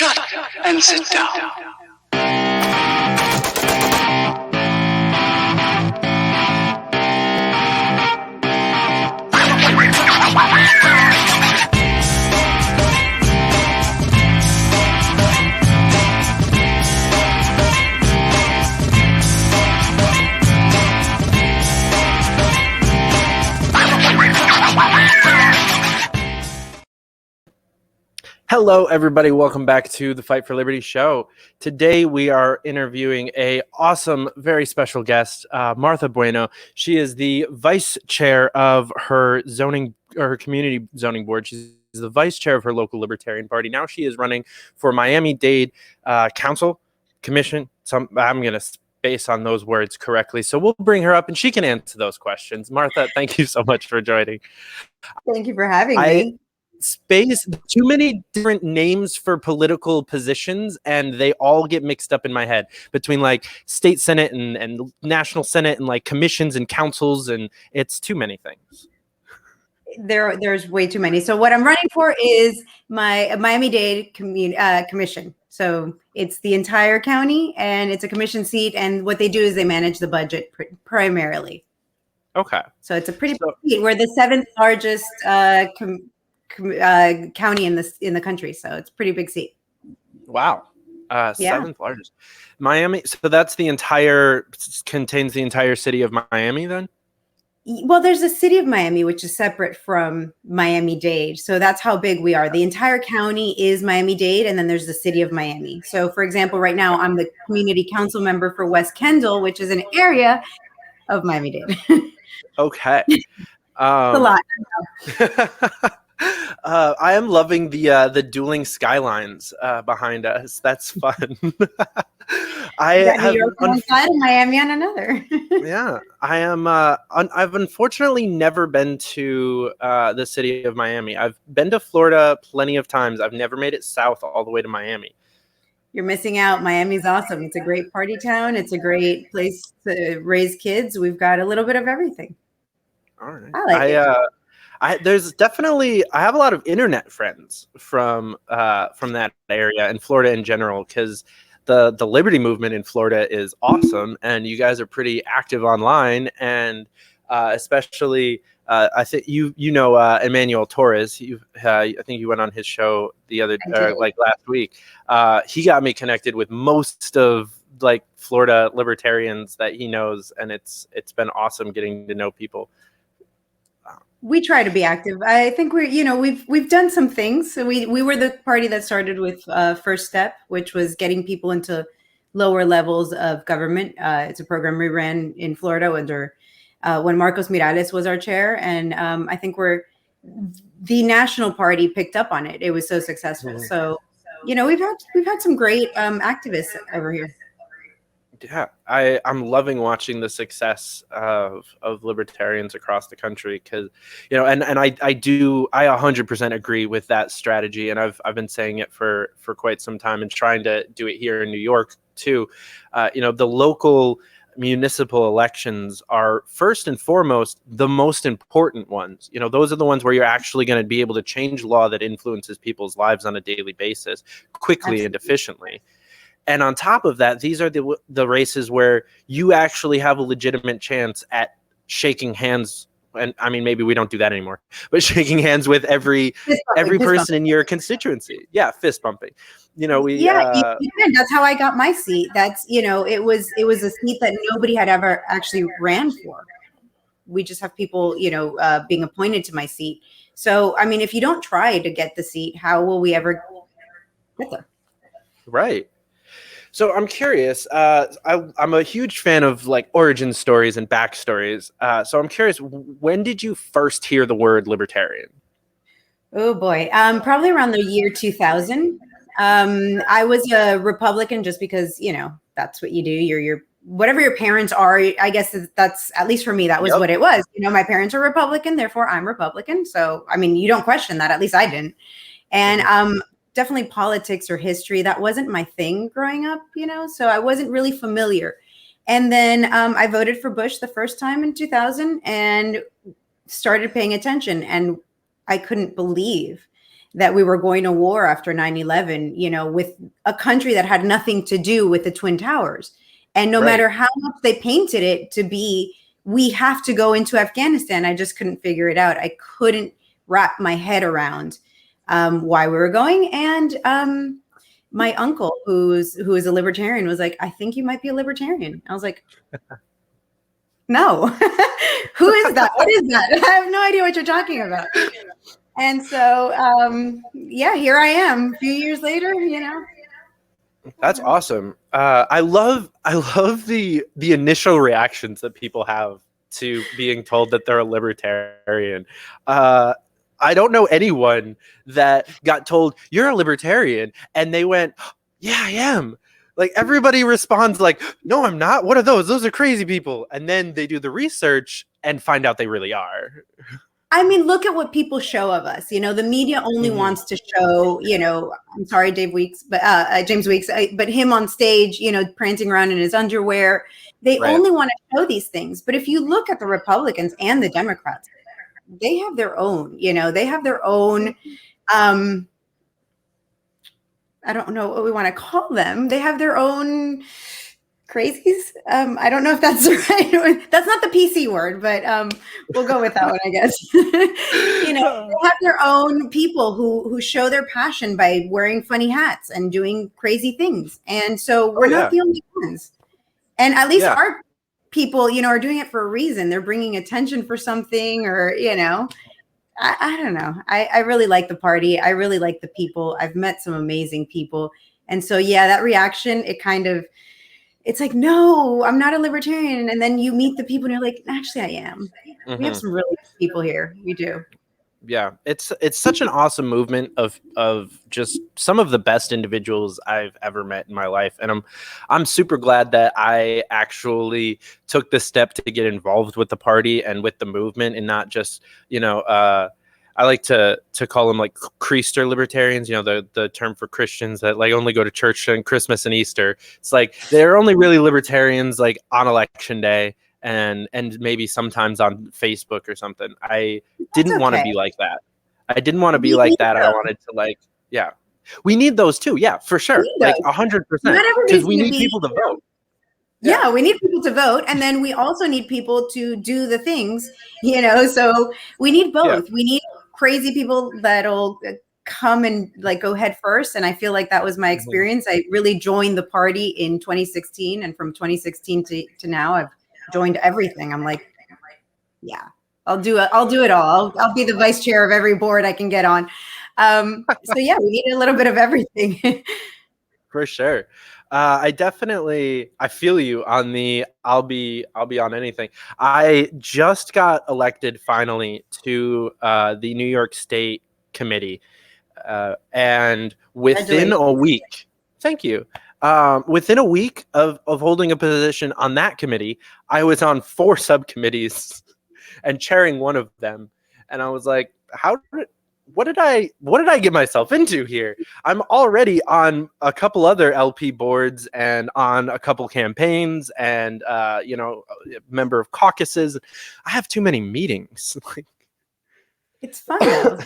Shut and sit down. Hello, everybody. Welcome back to the Fight for Liberty show. Today, we are interviewing a awesome, very special guest, Martha Bueno. She is the vice chair of her community zoning board. She's the vice chair of her local Libertarian Party. Now she is running for Miami Dade Council, Commission. I'm going to space on those words correctly. So we'll bring her up and she can answer those questions. Martha, thank you so much for joining. Thank you for having me. Too many different names for political positions, and they all get mixed up in my head between like state senate and national senate and like commissions and councils, and it's too many things. There's way too many. So what I'm running for is my Miami-Dade commission. So it's the entire county, and it's a commission seat, and what they do is they manage the budget primarily. Okay. So it's a pretty big seat. We're the seventh largest county in the country, so it's a pretty big seat. Wow. Seventh largest. Miami, so that's contains the entire city of Miami then? Well, there's a city of Miami which is separate from Miami-Dade, so that's how big we are. The entire county is Miami-Dade, and then there's the city of Miami. So for example, right now I'm the community council member for West Kendall, which is an area of Miami-Dade. Okay. It's a lot. I am loving the dueling skylines behind us. That's fun. New York on one side and Miami on another. Yeah, I am. I've unfortunately never been to the city of Miami. I've been to Florida plenty of times. I've never made it south all the way to Miami. You're missing out. Miami's awesome. It's a great party town. It's a great place to raise kids. We've got a little bit of everything. All right. I like it. I have a lot of internet friends from that area and Florida in general, because the liberty movement in Florida is awesome, and you guys are pretty active online, and especially I think you know Emmanuel Torres. I think you went on his show the other last week. He got me connected with most of like Florida libertarians that he knows, and it's been awesome getting to know people. We try to be active. I think we've done some things. So we were the party that started with First Step, which was getting people into lower levels of government. It's a program we ran in Florida under when Marcos Miralles was our chair, and I think the national party picked up on it. It was so successful. Mm-hmm. So we've had some great activists over here. Yeah, I'm loving watching the success of libertarians across the country, because and I 100% agree with that strategy, and I've been saying it for quite some time and trying to do it here in New York too. The local municipal elections are first and foremost the most important ones. Those are the ones where you're actually going to be able to change law that influences people's lives on a daily basis quickly Absolutely. And efficiently. And on top of that, these are the races where you actually have a legitimate chance at shaking hands. And I mean, maybe we don't do that anymore, but shaking hands with every person in your constituency. Yeah, fist bumping. You can. That's how I got my seat. That's it was a seat that nobody had ever actually ran for. We just have people being appointed to my seat. So I mean, if you don't try to get the seat, how will we ever get there? Right. So I'm curious. I'm a huge fan of like origin stories and backstories. So I'm curious, when did you first hear the word libertarian? Oh boy, probably around the year 2000. I was a Republican just because that's what you do. You're whatever your parents are. I guess that's, at least for me, that was what it was. My parents are Republican, therefore I'm Republican. So I mean, you don't question that. At least I didn't. And definitely politics or history, that wasn't my thing growing up, so I wasn't really familiar. And then I voted for Bush the first time in 2000 and started paying attention, and I couldn't believe that we were going to war after 9/11, with a country that had nothing to do with the Twin Towers. And no matter how much they painted it to be, we have to go into Afghanistan, I just couldn't figure it out. I couldn't wrap my head around why we were going. And my uncle, who is a libertarian, was like, I think you might be a libertarian. I was like, no. Who is that? What is that? I have no idea what you're talking about. And so, here I am a few years later, That's awesome. I love the initial reactions that people have to being told that they're a libertarian. I don't know anyone that got told you're a libertarian and they went, yeah, I am. Like, everybody responds like, no, I'm not. What are those? Those are crazy people. And then they do the research and find out they really are. I mean, look at what people show of us. The media only wants to show, I'm sorry, James Weeks, but him on stage, prancing around in his underwear. They only want to show these things. But if you look at the Republicans and the Democrats, they have their own, they have their own, I don't know what we want to call them. They have their own crazies. I don't know if that's right. That's not the PC word, but we'll go with that one, I guess. They have their own people who show their passion by wearing funny hats and doing crazy things. And so we're not the only ones. And at least our people, are doing it for a reason. They're bringing attention for something, or, I don't know. I really like the party. I really like the people. I've met some amazing people. And so, that reaction, it's like, no, I'm not a libertarian. And then you meet the people and you're like, actually, I am. We have some really good people here. We do. Yeah, it's such an awesome movement of just some of the best individuals I've ever met in my life. And I'm super glad that I actually took the step to get involved with the party and with the movement, and not just, I like to call them like Creaster libertarians, the term for Christians that like only go to church on Christmas and Easter. It's like they're only really libertarians like on election day and maybe sometimes on Facebook or something. I didn't want to be like that. I didn't want to be like that. I wanted to we need those too. Yeah, for sure. Like 100%. Because we need people to vote. Yeah, we need people to vote. And then we also need people to do the things, so we need both. We need crazy people that'll come and like go head first. And I feel like that was my experience. I really joined the party in 2016. And from 2016 to now, I've joined everything. I'm like, yeah, I'll do it all. I'll be the vice chair of every board I can get on. So we need a little bit of everything. For sure. I feel you on the I'll be on anything. I just got elected finally to the New York State Committee, and within a week, thank you. Within a week of holding a position on that committee, I was on 4 subcommittees and chairing one of them, and I was like, what did I get myself into here? I'm already on a couple other LP boards and on a couple campaigns and, member of caucuses. I have too many meetings. It's fun though.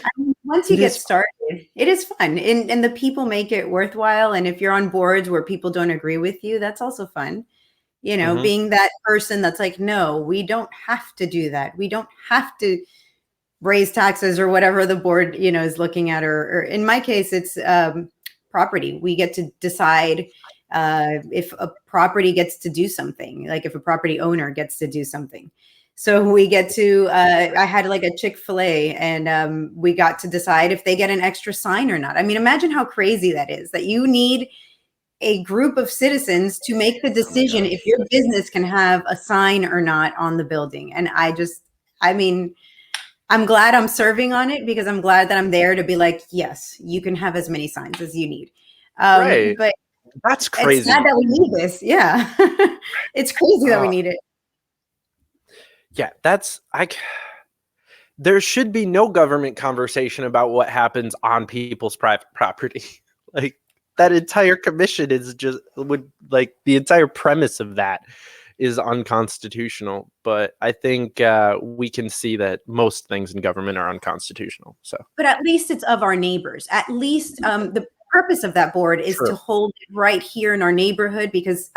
Once you get started, it is fun. And the people make it worthwhile. And if you're on boards where people don't agree with you, that's also fun. Being that person that's like, no, we don't have to do that. We don't have to raise taxes or whatever the board, is looking at, or in my case, it's property. We get to decide if a property gets to do something, like if a property owner gets to do something. So we get to, I had like a Chick-fil-A and we got to decide if they get an extra sign or not. I mean, imagine how crazy that is, that you need a group of citizens to make the decision if your business can have a sign or not on the building. And I'm glad I'm serving on it, because I'm glad that I'm there to be like, yes, you can have as many signs as you need. Right. But that's crazy. It's sad that we need this. Yeah. It's crazy that we need it. Yeah, there should be no government conversation about what happens on people's private property. Like, that entire commission is the entire premise of that is unconstitutional. But I think we can see that most things in government are unconstitutional. So, but at least it's of our neighbors. At least the purpose of that board is True. to hold it right here in our neighborhood, because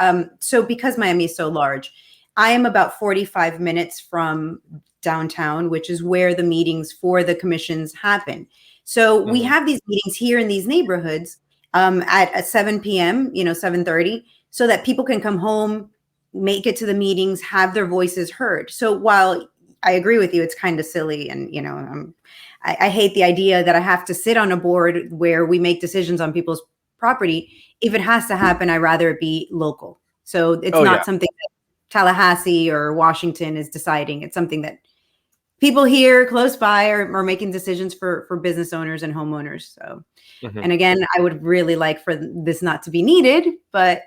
because Miami is so large, I am about 45 minutes from downtown, which is where the meetings for the commissions happen. So we have these meetings here in these neighborhoods at 7 p.m., 7:30, so that people can come home, make it to the meetings, have their voices heard. So while I agree with you, it's kind of silly, and I hate the idea that I have to sit on a board where we make decisions on people's property. If it has to happen, I'd rather it be local. So it's not something that Tallahassee or Washington is deciding. It's something that people here close by are making decisions for business owners and homeowners. So, and again, I would really like for this not to be needed, but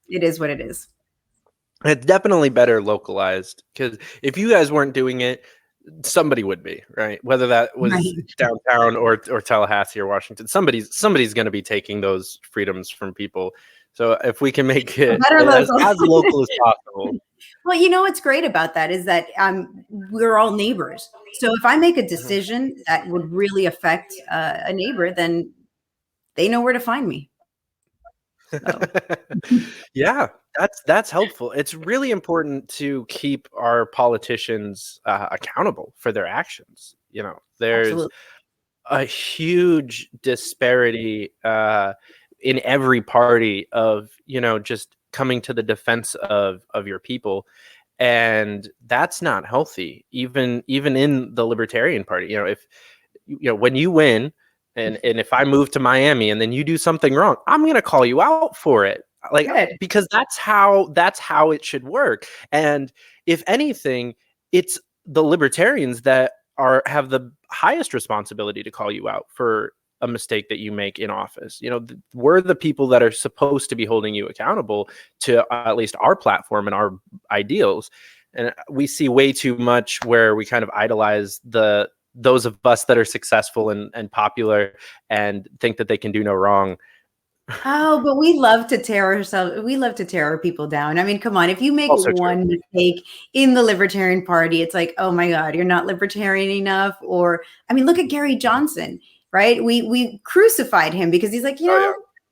it is what it is. It's definitely better localized, because if you guys weren't doing it, somebody would be, right? Whether that was downtown or Tallahassee or Washington, somebody's going to be taking those freedoms from people. So if we can make it as local as possible. Well, what's great about that is that we're all neighbors. So if I make a decision that would really affect a neighbor, then they know where to find me. So. Yeah, that's helpful. It's really important to keep our politicians accountable for their actions. There's Absolutely. A huge disparity in every party of just coming to the defense of your people, and that's not healthy. Even in the Libertarian Party, if when you win. And if I move to Miami and then you do something wrong, I'm going to call you out for it. Because that's how it should work. And if anything, it's the libertarians that have the highest responsibility to call you out for a mistake that you make in office. We're the people that are supposed to be holding you accountable to at least our platform and our ideals. And we see way too much where we kind of idolize those of us that are successful and popular and think that they can do no wrong. Oh, but we love to tear ourselves. We love to tear our people down. I mean, come on. If you make one mistake in the Libertarian Party, it's like, oh my God, you're not libertarian enough. Or, I mean, look at Gary Johnson, right? We crucified him because he's like,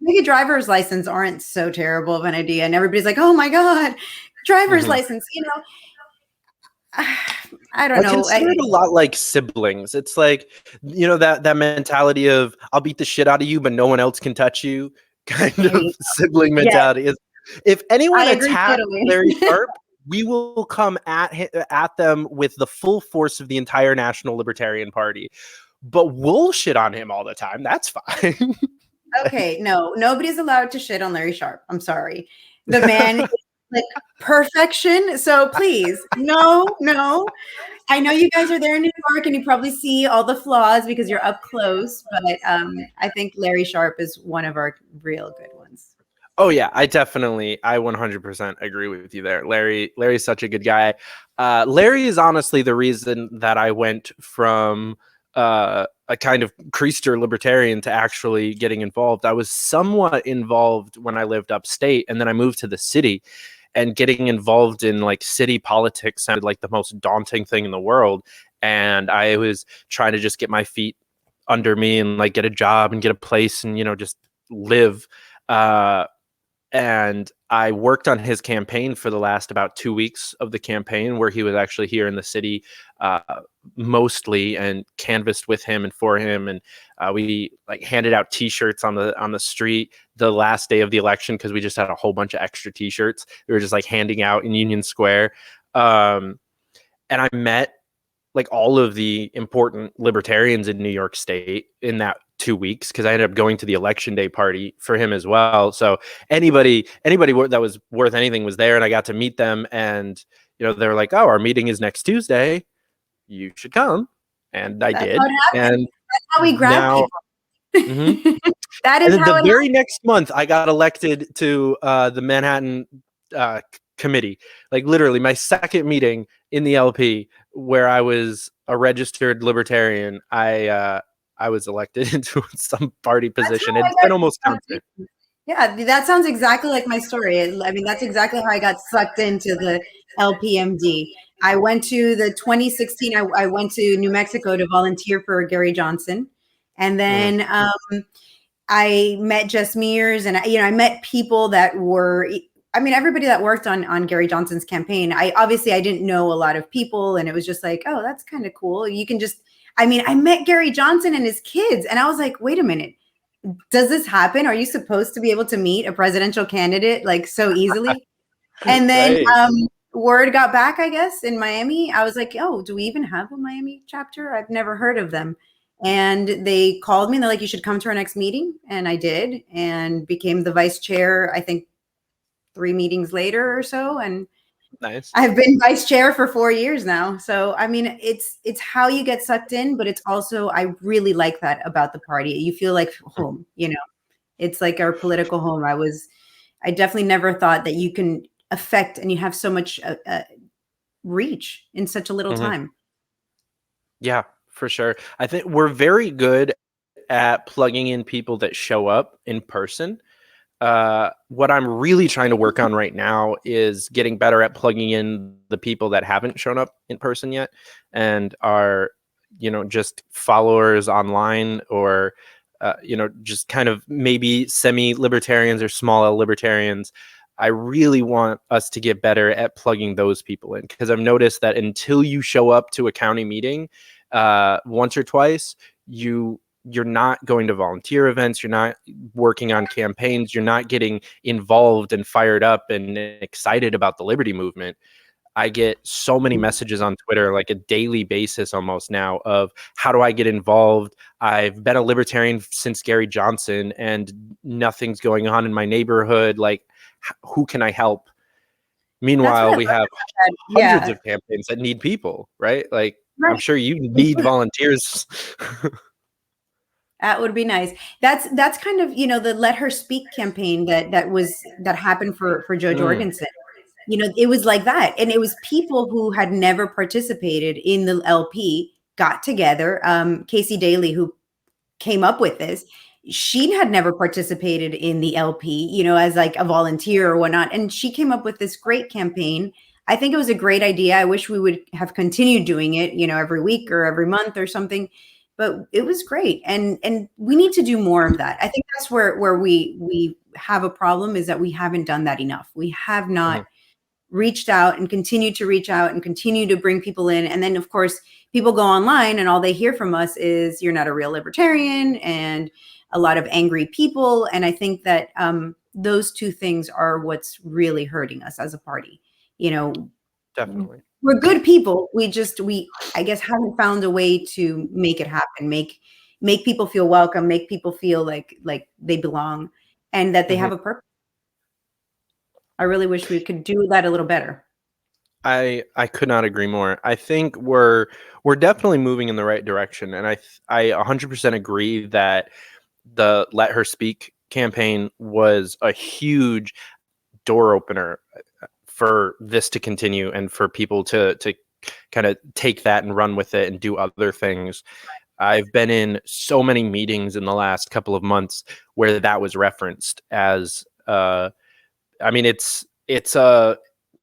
maybe a driver's license aren't so terrible of an idea. And everybody's like, oh my God, driver's license, I don't know. I consider it a lot like siblings. It's like, that mentality of I'll beat the shit out of you, but no one else can touch you kind of sibling mentality. Is if anyone attacks Larry Sharp, we will come at them with the full force of the entire National Libertarian Party. But we'll shit on him all the time. That's fine. Okay, no, nobody's allowed to shit on Larry Sharp. I'm sorry. The man is like perfection. So please, no. I know you guys are there in New York and you probably see all the flaws because you're up close, but I think Larry Sharp is one of our real good ones. Oh yeah, I 100% agree with you there. Larry's such a good guy. Larry is honestly the reason that I went from a kind of creaster libertarian to actually getting involved. I was somewhat involved when I lived upstate, and then I moved to the city. And getting involved in like city politics sounded like the most daunting thing in the world. And I was trying to just get my feet under me and like get a job and get a place and, just live. And I worked on his campaign for the last about 2 weeks of the campaign, where he was actually here in the city mostly, and canvassed with him and for him. And we like handed out T-shirts on the street the last day of the election, because we just had a whole bunch of extra T-shirts. We were just like handing out in Union Square. And I met like all of the important libertarians in New York State in that 2 weeks, because I ended up going to the election day party for him as well. So anybody that was worth anything was there, and I got to meet them. And they were like, "Oh, our meeting is next Tuesday. You should come." And I did. And that's how we grab people. That is and how the very next month I got elected to the Manhattan committee. Like literally my second meeting in the LP, where I was a registered libertarian, I was elected into some party position. It's been almost constant. Yeah, that sounds exactly like my story. I mean, that's exactly how I got sucked into the LPMD. I went to the 2016, I went to New Mexico to volunteer for Gary Johnson. And then I met Jess Mears, and I met people that were, I mean, everybody that worked on Gary Johnson's campaign. I didn't know a lot of people, and it was just like, oh, that's kind of cool. You can just, I mean, I met Gary Johnson and his kids, and I was like, wait a minute. Does this happen? Are you supposed to be able to meet a presidential candidate like so easily? And then Right. word got back, I guess, in Miami. I was like, oh, do we even have a Miami chapter? I've never heard of them. And they called me and they're like, you should come to our next meeting. And I did, and became the vice chair, I think 3 meetings later or so. And Nice. I've been vice chair for 4 years now. So, I mean, it's how you get sucked in, but it's also, I really like that about the party. You feel like home, it's like our political home. I definitely never thought that you can affect and you have so much reach in such a little Mhm. time. Yeah, for sure. I think we're very good at plugging in people that show up in person. What I'm really trying to work on right now is getting better at plugging in the people that haven't shown up in person yet and are, just followers online, or, just kind of maybe semi-libertarians or small L libertarians. I really want us to get better at plugging those people in, because I've noticed that until you show up to a county meeting once or twice, you're not going to volunteer events, you're not working on campaigns, you're not getting involved and fired up and excited about the liberty movement. I get so many messages on Twitter, like a daily basis almost now, of how do I get involved? I've been a libertarian since Gary Johnson and nothing's going on in my neighborhood. Like, who can I help? That's what I Meanwhile, love we have about that. hundreds Yeah. of campaigns that need people, right? Like, I'm Right. sure you need volunteers. That would be nice. That's kind of, the Let Her Speak campaign that happened for Joe Mm, Jorgensen. It was like that. And it was people who had never participated in the LP got together. Casey Daly, who came up with this, she had never participated in the LP, as like a volunteer or whatnot. And she came up with this great campaign. I think it was a great idea. I wish we would have continued doing it, every week or every month or something. But it was great. And we need to do more of that. I think that's where we have a problem, is that we haven't done that enough. We have not mhm, reached out and continue to reach out and continue to bring people in. And then, of course, people go online and all they hear from us is, you're not a real libertarian, and a lot of angry people. And I think that those two things are what's really hurting us as a party. definitely. We're good people. I guess, haven't found a way to make it happen, make people feel welcome, make people feel like they belong and that they Mhm. have a purpose. I really wish we could do that a little better. I could not agree more. I think we're definitely moving in the right direction, and I 100% agree that the Let Her Speak campaign was a huge door opener for this to continue and for people to kind of take that and run with it and do other things. I've been in so many meetings in the last couple of months where that was referenced as I mean, it's a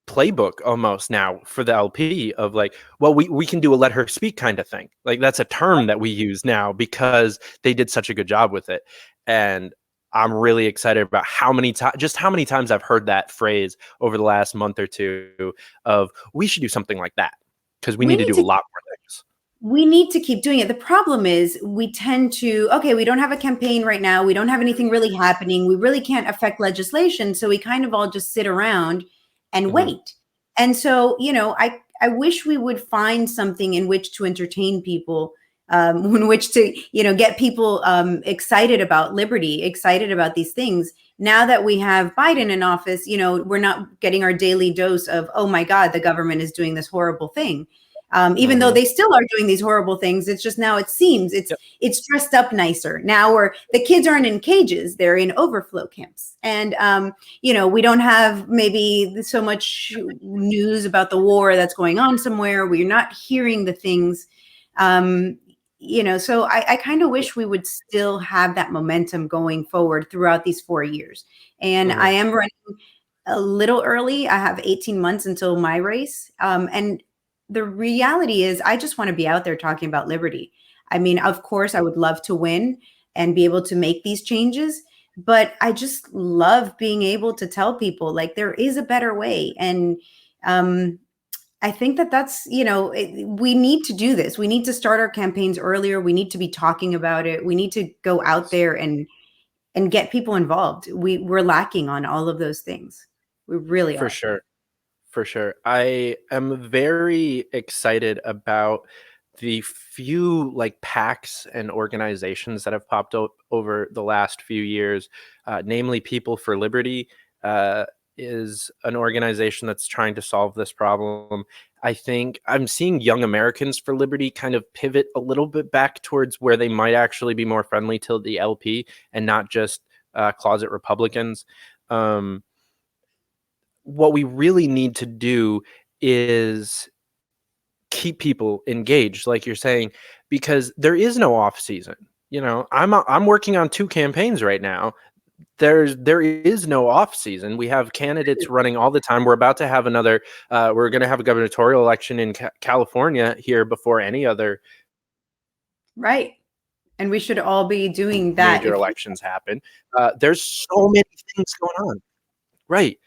playbook almost now for the LP of like, well, we can do a let her speak kind of thing. Like, that's a term that we use now because they did such a good job with it. And I'm really excited about how many times I've heard that phrase over the last month or two of, we should do something like that, because we We need to need do a to lot more things. we need to keep doing it. The problem is we tend to, okay, we don't have a campaign right now. We don't have anything really happening. We really can't affect legislation. So we kind of all just sit around and Mhm. wait. And so, I wish we would find something in which to entertain people, in which to, get people excited about liberty, excited about these things. Now that we have Biden in office, we're not getting our daily dose of, oh my God, the government is doing this horrible thing. Even though Mhm. they still are doing these horrible things, it's just now it seems Yep. it's dressed up nicer now, where the kids aren't in cages, they're in overflow camps. And we don't have maybe so much news about the war that's going on somewhere. We're not hearing the things. so I kind of wish we would still have that momentum going forward throughout these 4 years. And I am running a little early. I have 18 months until my race. And the reality is I just want to be out there talking about liberty. I mean, of course, I would love to win and be able to make these changes, but I just love being able to tell people like there is a better way. And I think that's, we need to do this. We need to start our campaigns earlier. We need to be talking about it. We need to go out there and get people involved. We're lacking on all of those things. We really are. For sure. I am very excited about the few like PACs and organizations that have popped up over the last few years, namely People for Liberty, is an organization that's trying to solve this problem. I think I'm seeing Young Americans for Liberty kind of pivot a little bit back towards where they might actually be more friendly to the LP and not just closet Republicans. What we really need to do is keep people engaged, like you're saying, because there is no off season. I'm working on 2 campaigns right now. There is no off season. We have candidates running all the time. We're about to have another. We're going to have a gubernatorial election in California here before any other. Right, and we should all be doing that. Major elections happen. There's so many things going on. Right.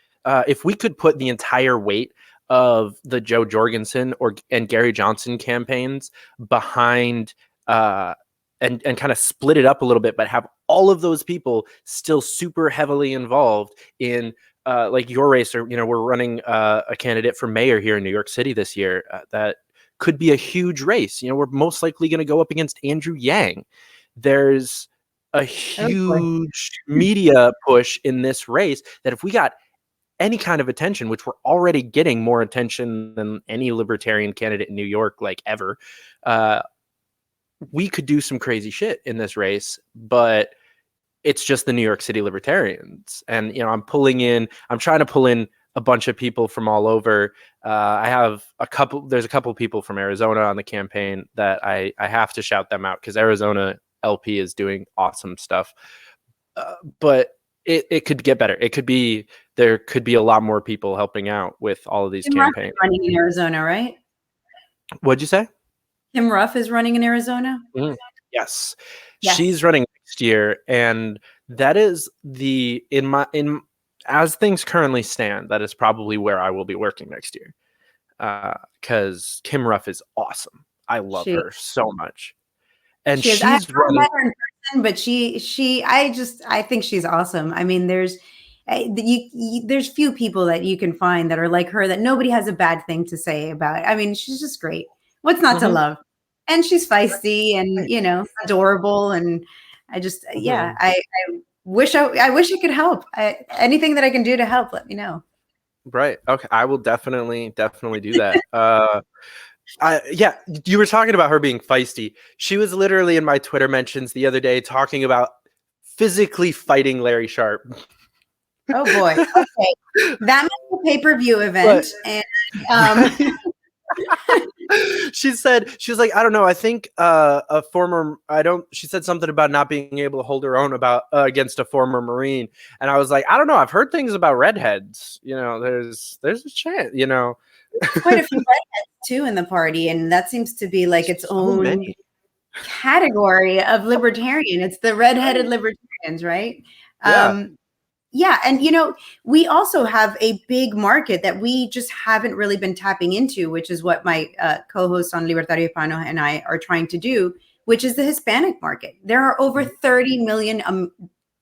If we could put the entire weight of the Joe Jorgensen and Gary Johnson campaigns behind and kind of split it up a little bit, but have all of those people still super heavily involved in like your race, or we're running a candidate for mayor here in New York City this year that could be a huge race. We're most likely going to go up against Andrew Yang. There's a huge media push in this race that if we got any kind of attention, which we're already getting more attention than any libertarian candidate in New York, like ever, we could do some crazy shit in this race. But it's just the New York City libertarians. And, I'm trying to pull in a bunch of people from all over. There's a couple people from Arizona on the campaign that I have to shout them out because Arizona LP is doing awesome stuff. But it could get better. There could be a lot more people helping out with all of these campaigns. Ruff is running in Arizona, right? What'd you say? Tim Ruff is running in Arizona. Yes. She's running next year, and that is as things currently stand, that is probably where I will be working next year. Because Kim Ruff is awesome. I love her so much. And she's running. Met her in person, but I think she's awesome. I mean, there's few people that you can find that are like her that nobody has a bad thing to say about. I mean, she's just great. What's not to love? And she's feisty and adorable. And I just I wish I could help. Anything that I can do to help, let me know. Right. Okay. I will definitely do that. You were talking about her being feisty. She was literally in my Twitter mentions the other day talking about physically fighting Larry Sharp. Oh boy. Okay. That was a pay-per-view event. She was like, I don't know. I think she said something about not being able to hold her own against a former Marine. And I was like, I don't know. I've heard things about redheads. There's a chance, Quite a few redheads too in the party. And that seems to be like its own category of libertarian. It's the redheaded libertarians, right? Yeah. And, we also have a big market that we just haven't really been tapping into, which is what my co-host on Libertario Hispano and I are trying to do, which is the Hispanic market. There are over 30 million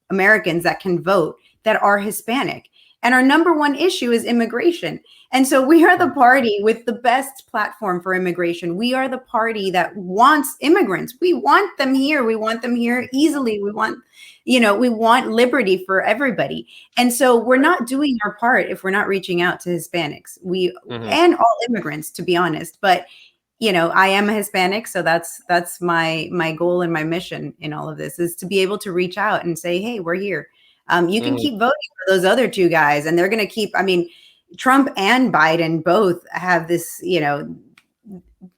Americans that can vote that are Hispanic. And our number one issue is immigration. And so we are the party with the best platform for immigration. We are the party that wants immigrants. We want them here. We want them here easily. We want liberty for everybody. And so we're not doing our part if we're not reaching out to Hispanics. And all immigrants, to be honest. But, I am a Hispanic. So that's my goal and my mission in all of this is to be able to reach out and say, hey, we're here. You can keep voting for those other two guys, and they're going to keep, Trump and Biden both have this,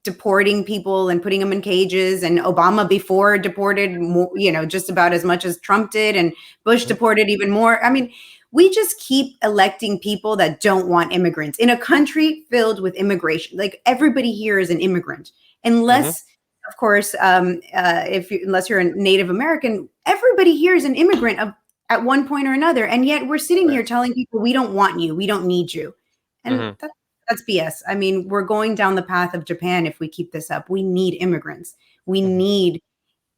deporting people and putting them in cages, and Obama before deported more, just about as much as Trump did, and Bush deported even more. I mean, we just keep electing people that don't want immigrants in a country filled with immigration. Like, everybody here is an immigrant, unless, of course, unless you're a Native American. Everybody here is an immigrant at one point or another, and yet we're sitting here telling people we don't want you, we don't need you, and that's BS. I mean, we're going down the path of Japan if we keep this up. We need immigrants. We need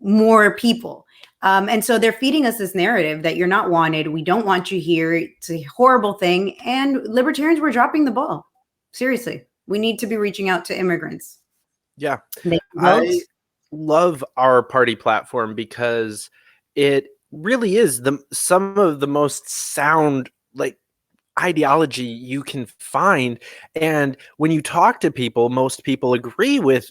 more people. And so they're feeding us this narrative that you're not wanted. We don't want you here. It's a horrible thing. And libertarians were dropping the ball. Seriously, we need to be reaching out to immigrants. Yeah. I love our party platform because it really is some of the most sound, like, ideology you can find. And when you talk to people, most people agree with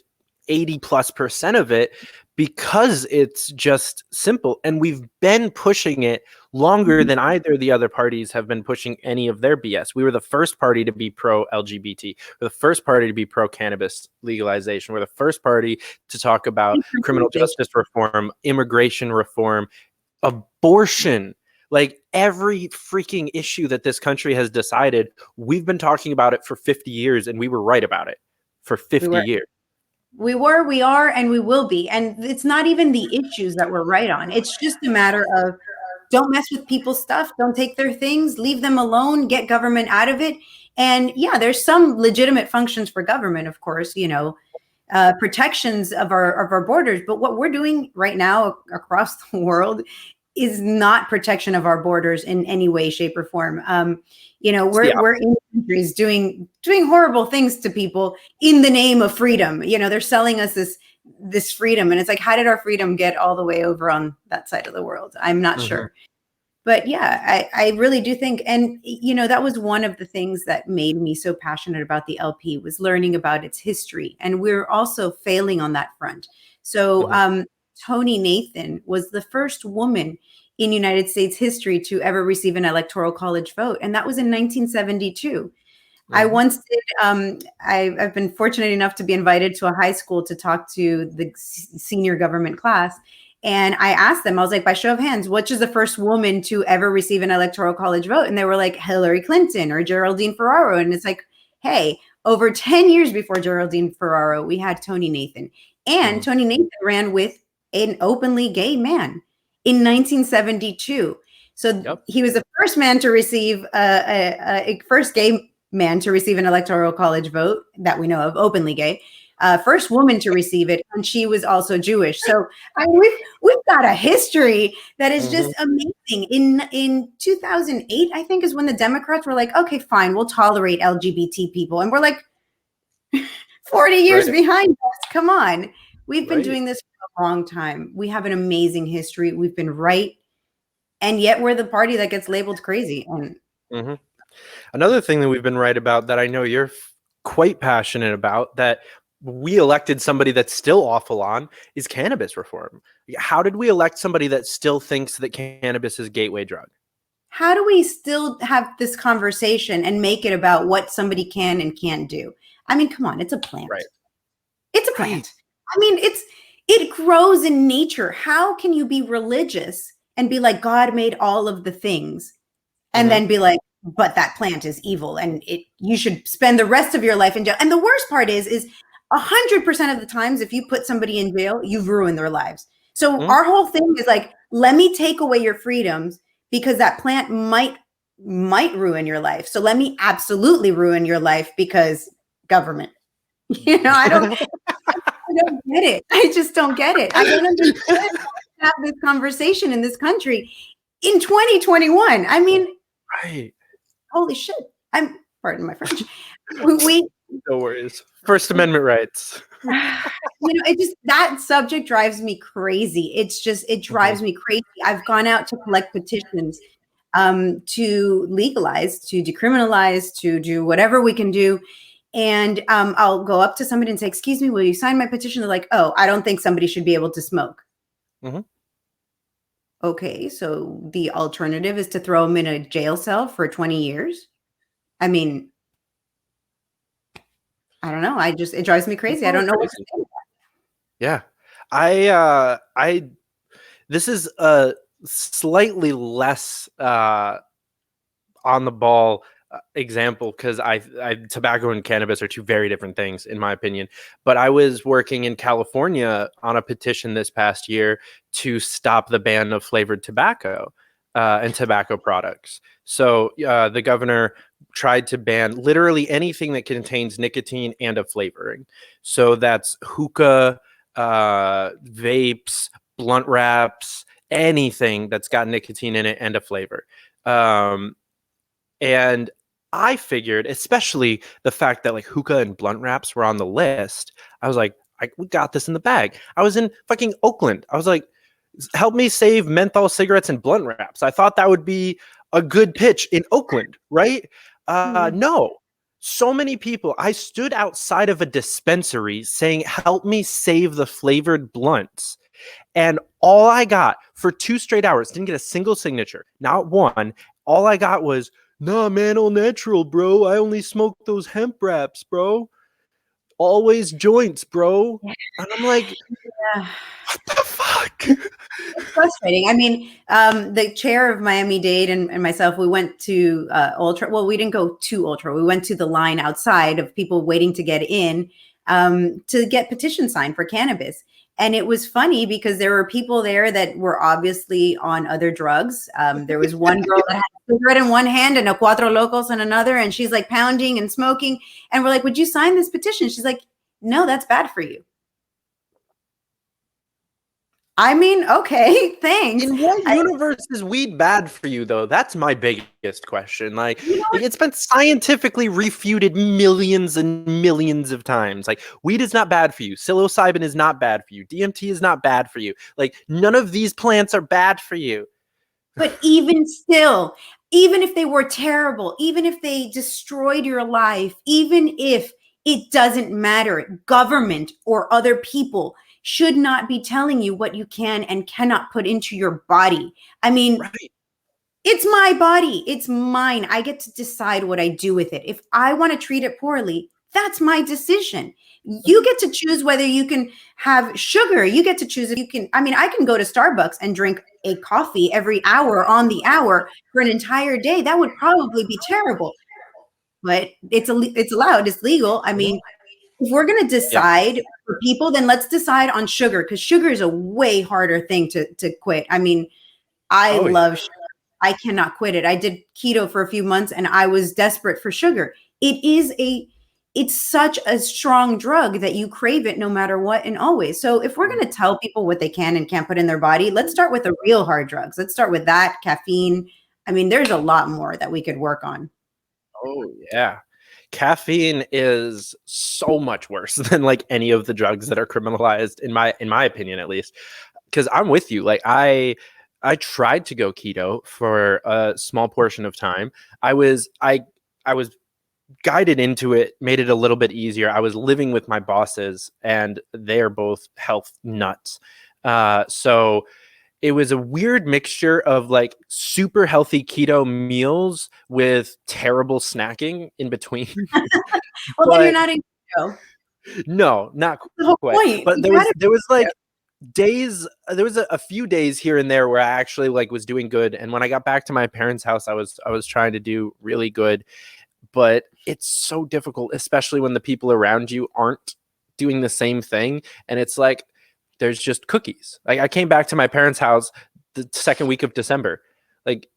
80+% of it because it's just simple. And we've been pushing it longer than either of the other parties have been pushing any of their BS. We were the first party to be pro-LGBT. We're the first party to be pro-cannabis legalization. We're the first party to talk about criminal justice reform, immigration reform, abortion. Like, every freaking issue that this country has decided, we've been talking about it for 50 years, and we were right about it for 50 years. We are, and we will be. And it's not even the issues that we're right on. It's just a matter of, don't mess with people's stuff. Don't take their things. Leave them alone. Get government out of it. And yeah, there's some legitimate functions for government, of course, protections of our borders. But what we're doing right now across the world is not protection of our borders in any way, shape, or form. We're in countries doing horrible things to people in the name of freedom. They're selling us this freedom, and it's like, how did our freedom get all the way over on that side of the world? I'm not sure. But yeah, I really do think, and that was one of the things that made me so passionate about the LP, was learning about its history, and we're also failing on that front. So Toni Nathan was the first woman in United States history to ever receive an electoral college vote, and that was in 1972. I once did. I've been fortunate enough to be invited to a high school to talk to the senior government class, and I asked them. I was like, by show of hands, which is the first woman to ever receive an electoral college vote? And they were like, Hillary Clinton or Geraldine Ferraro. And it's like, hey, over 10 years before Geraldine Ferraro, we had Toni Nathan, and Toni Nathan ran with an openly gay man in 1972. So he was the first man to receive a first gay man to receive an electoral college vote that we know of, openly gay. First woman to receive it, and she was also Jewish. So we've got a history that is just amazing. In 2008, I think, is when the Democrats were like, okay, fine, we'll tolerate LGBT people, and we're like 40 years behind us. Come on. We've been doing this for a long time. We have an amazing history. We've been right. And yet we're the party that gets labeled crazy. Another thing that we've been right about, that I know you're quite passionate about, that we elected somebody that's still awful on, is cannabis reform. How did we elect somebody that still thinks that cannabis is a gateway drug? How do we still have this conversation and make it about what somebody can and can't do? I mean, come on, it's a plant. It's a plant. I mean, it grows in nature. How can you be religious and be like, God made all of the things, and then be like, but that plant is evil, and you should spend the rest of your life in jail? And the worst part is 100% of the times, if you put somebody in jail, you've ruined their lives. So our whole thing is like, let me take away your freedoms because that plant might ruin your life. So let me absolutely ruin your life because government. I don't get it. I just don't get it. I don't understand how to have this conversation in this country in 2021. I mean, holy shit. Pardon my French. No worries. First Amendment rights. That subject drives me crazy. It drives me crazy. I've gone out to collect petitions to legalize, to decriminalize, to do whatever we can do. And I'll go up to somebody and say, excuse me, will you sign my petition? They're like, oh, I don't think somebody should be able to smoke. Okay, so the alternative is to throw them in a jail cell for 20 years? I mean, I don't know. It drives me crazy. I don't know what to say. Yeah. This is slightly less on the ball example, because I tobacco and cannabis are two very different things in my opinion. But I was working in California on a petition this past year to stop the ban of flavored tobacco and tobacco products. So the governor tried to ban literally anything that contains nicotine and a flavoring. So that's hookah, vapes, blunt wraps, anything that's got nicotine in it and a flavor. And I figured, especially the fact that like hookah and blunt wraps were on the list, I was like, we got this in the bag. I was in fucking Oakland. I was like, help me save menthol cigarettes and blunt wraps. I thought that would be a good pitch in Oakland, right? No. So many people. I stood outside of a dispensary saying, help me save the flavored blunts. And all I got for 2 straight hours, didn't get a single signature, not one. All I got was, nah, man, all natural, bro. I only smoke those hemp wraps, bro. Always joints, bro. And I'm like, what the fuck? It's frustrating. I mean, the chair of Miami Dade and myself, we went to Ultra. Well, we didn't go to Ultra. We went to the line outside of people waiting to get in to get petition signed for cannabis. And it was funny because there were people there that were obviously on other drugs. There was one girl that had a cigarette in one hand and a Cuatro Locos in another. And she's like pounding and smoking. And we're like, would you sign this petition? She's like, no, that's bad for you. I mean, okay, thanks. In what universe is weed bad for you, though? That's my biggest question. Like, it's been scientifically refuted millions and millions of times. Like, weed is not bad for you. Psilocybin is not bad for you. DMT is not bad for you. Like, none of these plants are bad for you. But even still, even if they were terrible, even if they destroyed your life, even if it doesn't matter, government or other people should not be telling you what you can and cannot put into your body. I mean, It's my body. It's mine. I get to decide what I do with it. If I want to treat it poorly, that's my decision. You get to choose whether you can have sugar. You get to choose if you can. I mean, I can go to Starbucks and drink a coffee every hour on the hour for an entire day. That would probably be terrible, but it's allowed. It's legal. I mean, if we're going to decide for people, then let's decide on sugar, because sugar is a way harder thing to quit. I mean, I love sugar. I cannot quit it. I did keto for a few months and I was desperate for sugar. It's such a strong drug that you crave it no matter what and always. So if we're going to tell people what they can and can't put in their body, let's start with the real hard drugs. Let's start with that, caffeine. I mean, there's a lot more that we could work on. Oh, yeah. Caffeine is so much worse than like any of the drugs that are criminalized, in my opinion, at least. Because I'm with you. Like I tried to go keto for a small portion of time. I was guided into it, made it a little bit easier. I was living with my bosses and they're both health nuts. So it was a weird mixture of like super healthy keto meals with terrible snacking in between. Well, then you're not in keto. No, not quite. But there was like days, there was a few days here and there where I actually like was doing good. And when I got back to my parents' house, I was trying to do really good. But it's so difficult, especially when the people around you aren't doing the same thing. And it's like, there's just cookies. Like I came back to my parents' house the second week of December. Like,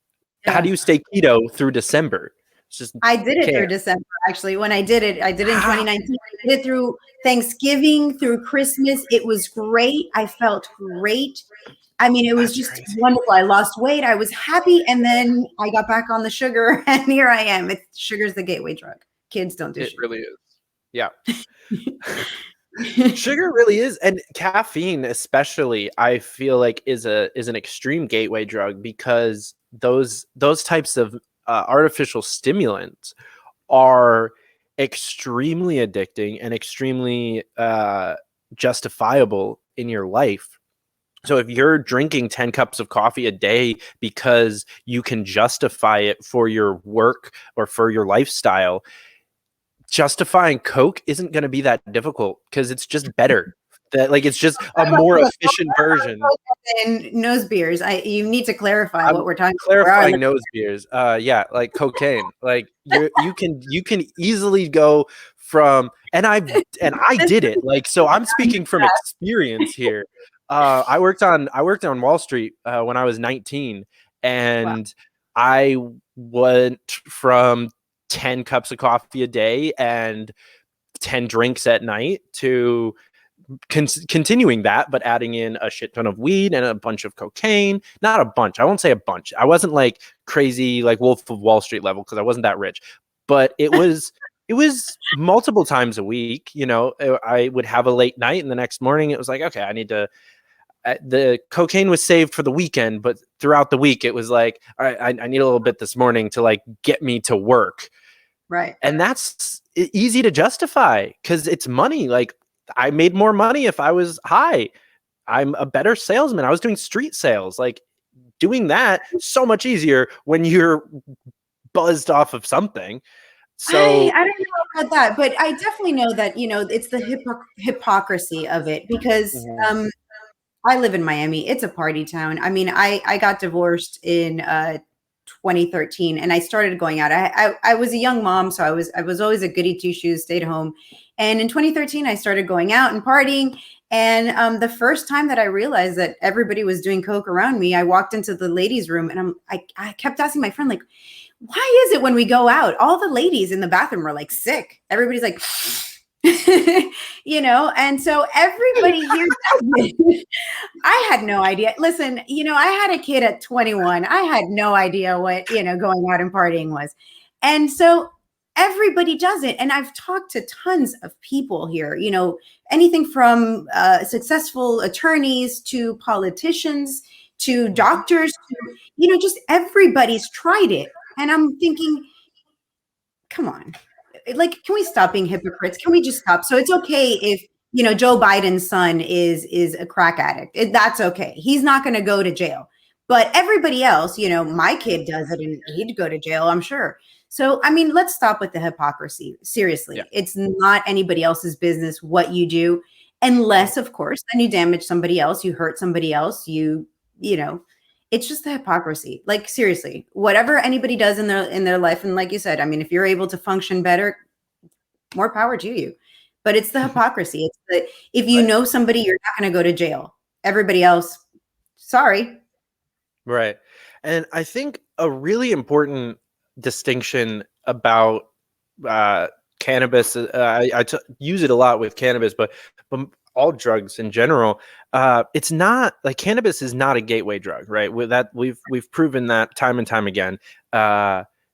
how do you stay keto through December? It's just I did it through December. Actually, when I did it in 2019. I did it through Thanksgiving, through Christmas. It was great. I felt great. I mean, it was just wonderful. I lost weight. I was happy. And then I got back on the sugar and here I am. Sugar's the gateway drug. Kids don't do sugar. It really is. Yeah. Sugar really is. And caffeine, especially, I feel like is an extreme gateway drug, because those types of artificial stimulants are extremely addicting and extremely justifiable in your life. So if you're drinking 10 cups of coffee a day because you can justify it for your work or for your lifestyle, justifying Coke isn't going to be that difficult because it's just better. That like it's just a more efficient version. And nose beers. You need to clarify what we're talking about. Clarifying nose beers. Yeah, like cocaine. Like you can easily go from and I did it. Like so I'm speaking from experience here. I worked on Wall Street when I was 19, and I went from 10 cups of coffee a day and 10 drinks at night to continuing that, but adding in a shit ton of weed and a bunch of cocaine. Not a bunch. I won't say a bunch. I wasn't like crazy, like Wolf of Wall Street level because I wasn't that rich, but it was multiple times a week. You know, I would have a late night and the next morning it was like, okay, I need to. The cocaine was saved for the weekend, but throughout the week it was like, all right, I need a little bit this morning to like get me to work. Right. And that's easy to justify because it's money. Like I made more money if I was high. I'm a better salesman. I was doing street sales. Like doing that so much easier when you're buzzed off of something. So I don't know about that, but I definitely know that, you know, it's the hypocrisy of it because I live in Miami. It's a party town. I mean, I got divorced in 2013 and I started going out. I was a young mom, so I was always a goody two shoes, stayed home. And in 2013, I started going out and partying. And the first time that I realized that everybody was doing coke around me, I walked into the ladies' room and I kept asking my friend, like, why is it when we go out, all the ladies in the bathroom are like sick? Everybody's like, you know, and so everybody here does it. I had no idea. Listen, you know, I had a kid at 21. I had no idea what, you know, going out and partying was. And so everybody does it. And I've talked to tons of people here, you know, anything from successful attorneys to politicians to doctors, to, you know, just everybody's tried it. And I'm thinking, come on. Like, can we stop being hypocrites? Can we just stop? So it's okay if, you know, Joe Biden's son is a crack addict. That's okay. He's not going to go to jail. But everybody else, you know, my kid does it and he'd go to jail, I'm sure. So, I mean, let's stop with the hypocrisy. Seriously, yeah. It's not anybody else's business what you do, unless, of course, then you damage somebody else, you hurt somebody else, you know. It's just the hypocrisy. Like, seriously, whatever anybody does in their life. And like you said, I mean, if you're able to function better, more power to you. But it's the hypocrisy. It's the, if you know somebody, you're not going to go to jail. Everybody else, sorry. Right. And I think a really important distinction about cannabis, I use it a lot with cannabis, but all drugs in general, it's not like cannabis is not a gateway drug, right? With that, we've proven that time and time again.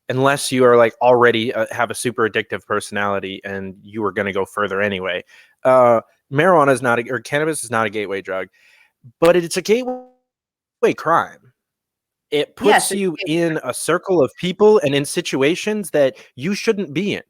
Unless you are like already have a super addictive personality and you are going to go further anyway. Marijuana is not, or cannabis is not a gateway drug, but it's a gateway crime. It puts you in a circle of people and in situations that you shouldn't be in.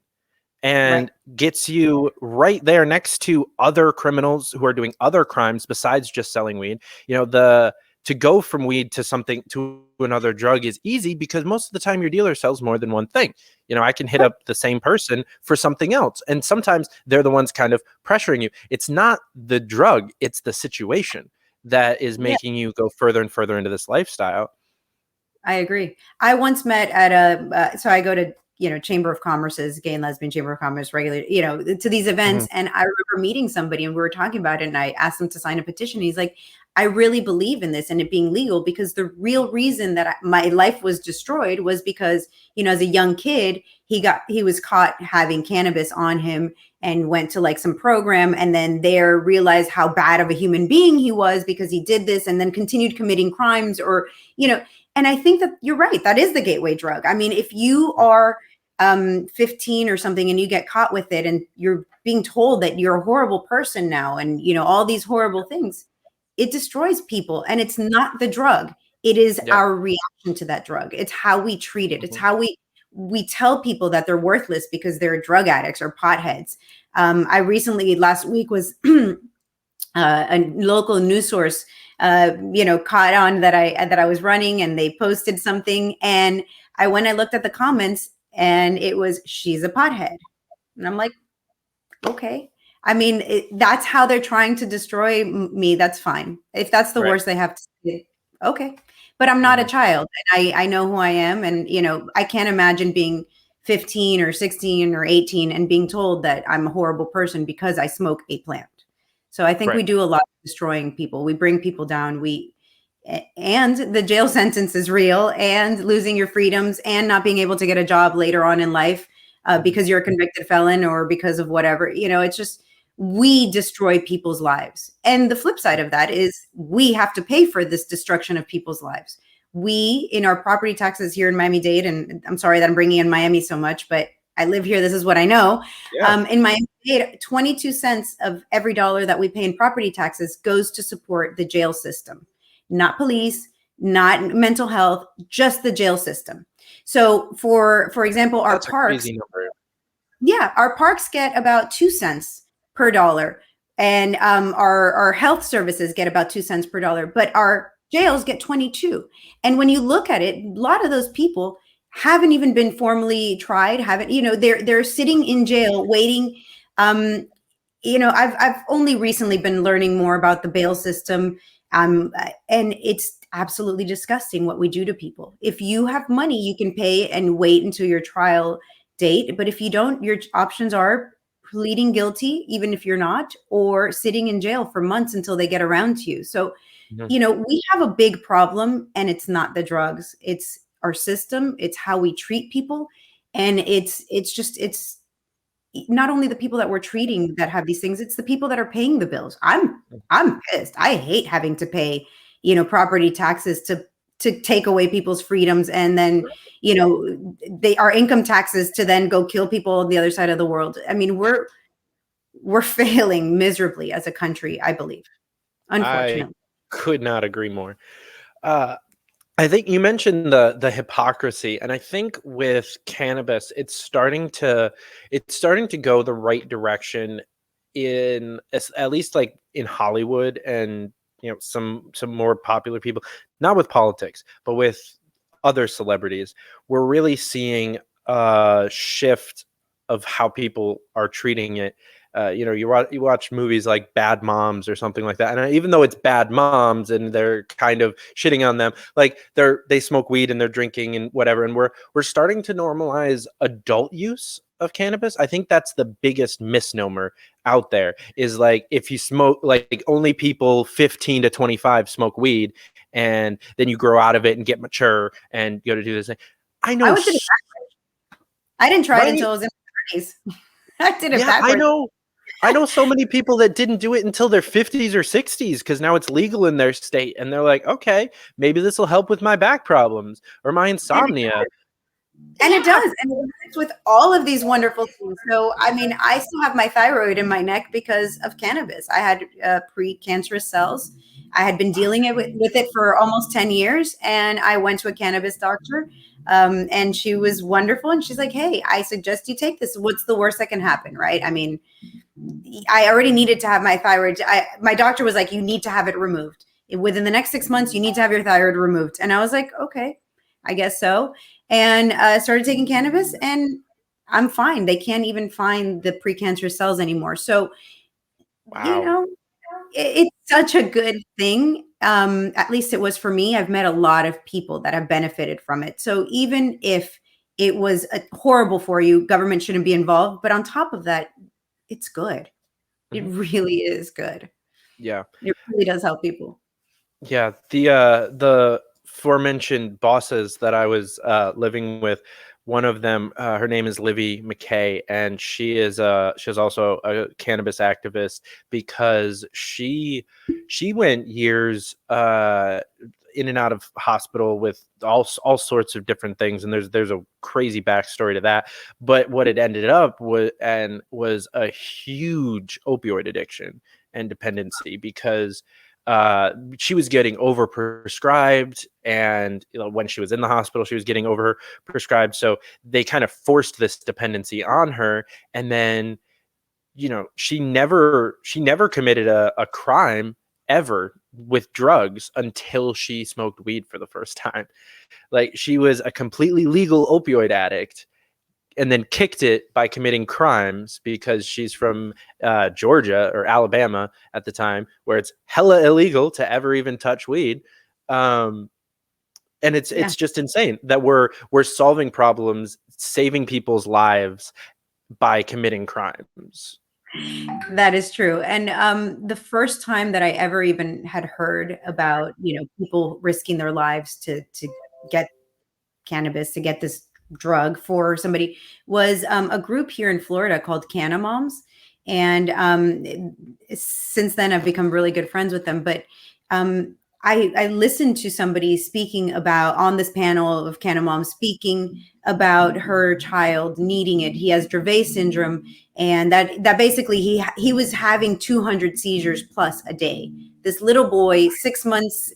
And gets you right there next to other criminals who are doing other crimes besides just selling weed. You know, to go from weed to something to another drug is easy because most of the time your dealer sells more than one thing. You know, I can hit up the same person for something else. And sometimes they're the ones kind of pressuring you. It's not the drug, it's the situation that is making you go further and further into this lifestyle. I agree. I once met at so I go to, you know, Chamber of Commerce's Gay and Lesbian Chamber of Commerce regularly, you know, to these events. And I remember meeting somebody and we were talking about it and I asked him to sign a petition. He's like, I really believe in this and it being legal because the real reason that my life was destroyed was because, you know, as a young kid, he was caught having cannabis on him and went to like some program and then there realized how bad of a human being he was because he did this and then continued committing crimes or, you know, and I think that you're right. That is the gateway drug. I mean, if you are 15 or something and you get caught with it and you're being told that you're a horrible person now and, you know, all these horrible things, it destroys people. And it's not the drug. It is our reaction to that drug. It's how we treat it. It's how we tell people that they're worthless because they're drug addicts or potheads. I recently, last week, was a local news source you know, caught on that I was running and they posted something and I looked at the comments and it was, she's a pothead. And I'm like, okay. I mean, that's how they're trying to destroy me. That's fine. If that's the worst they have to say, okay. But I'm not a child, and I know who I am. And, I can't imagine being 15 or 16 or 18 and being told that I'm a horrible person because I smoke a plant. So I think we do a lot of destroying people. We bring people down. And the jail sentence is real, and losing your freedoms and not being able to get a job later on in life because you're a convicted felon or because of whatever. It's just, we destroy people's lives. And the flip side of that is we have to pay for this destruction of people's lives. We, in our property taxes here in Miami Dade, and I'm sorry that I'm bringing in Miami so much, but I live here. This is what I know. Yeah. In Miami Dade, 22 cents of every dollar that we pay in property taxes goes to support the jail system, not police, not mental health, just the jail system. So for example, our parks, our parks get about 2 cents per dollar, and our health services get about 2 cents per dollar, but our jails get 22. And when you look at it, a lot of those people haven't even been formally tried, they're sitting in jail waiting. I've only recently been learning more about the bail system, and it's absolutely disgusting what we do to people. If you have money, you can pay and wait until your trial date, but if you don't, your options are pleading guilty, even if you're not, or sitting in jail for months until they get around to you. So, we have a big problem, and it's not the drugs. It's our system. It's how we treat people. And it's not only the people that we're treating that have these things, it's the people that are paying the bills. I'm pissed. I hate having to pay, property taxes to take away people's freedoms, and then, our income taxes to then go kill people on the other side of the world. I mean, we're failing miserably as a country, I believe. Unfortunately. I could not agree more. I think you mentioned the hypocrisy, and I think with cannabis, it's starting to go the right direction in at least like in Hollywood and some more popular people, not with politics, but with other celebrities. We're really seeing a shift of how people are treating it. You watch movies like Bad Moms or something like that, and even though it's bad moms and they're kind of shitting on them, like they smoke weed and they're drinking and whatever, and we're starting to normalize adult use of cannabis. I think that's the biggest misnomer out there, is like, if you smoke, like only people 15 to 25 smoke weed, and then you grow out of it and get mature and go to do this thing. I know. I didn't try it until I was in my 30s. I did it backwards. I know so many people that didn't do it until their 50s or 60s because now it's legal in their state, and they're like, okay, maybe this will help with my back problems or my insomnia. And it does. And it's with all of these wonderful things. So, I mean, I still have my thyroid in my neck because of cannabis. I had precancerous cells. I had been dealing with it for almost 10 years. And I went to a cannabis doctor, and she was wonderful. And she's like, hey, I suggest you take this. What's the worst that can happen, right? I mean, I already needed to have my thyroid. My doctor was like, you need to have it removed. Within the next 6 months, you need to have your thyroid removed. And I was like, okay, I guess so. And started taking cannabis, and I'm fine. They can't even find the precancerous cells anymore. So, wow. It's such a good thing. At least it was for me. I've met a lot of people that have benefited from it. So even if it was horrible for you, government shouldn't be involved. But on top of that, it's good. It really is good. Yeah. It really does help people. Yeah. The aforementioned bosses that I was living with, one of them, her name is Livy McKay, and she is also a cannabis activist because she went years in and out of hospital with all sorts of different things, and there's a crazy backstory to that. But what it ended up was a huge opioid addiction and dependency, because she was getting overprescribed, and when she was in the hospital, she was getting overprescribed. So they kind of forced this dependency on her, and then she never committed a crime ever with drugs until she smoked weed for the first time. Like, she was a completely legal opioid addict, kicked it by committing crimes because she's from Georgia or Alabama at the time, where it's hella illegal to ever even touch weed. And it's just insane that we're solving problems, saving people's lives by committing crimes. That is true. And the first time that I ever even had heard about, people risking their lives to get cannabis, to get this drug for somebody, was a group here in Florida called Canna Moms. And since then I've become really good friends with them. But I listened to somebody speaking about, on this panel of Canna Moms, speaking about her child needing it. He has Dravet syndrome, and that basically he was having 200 seizures plus a day. This little boy, 6 months,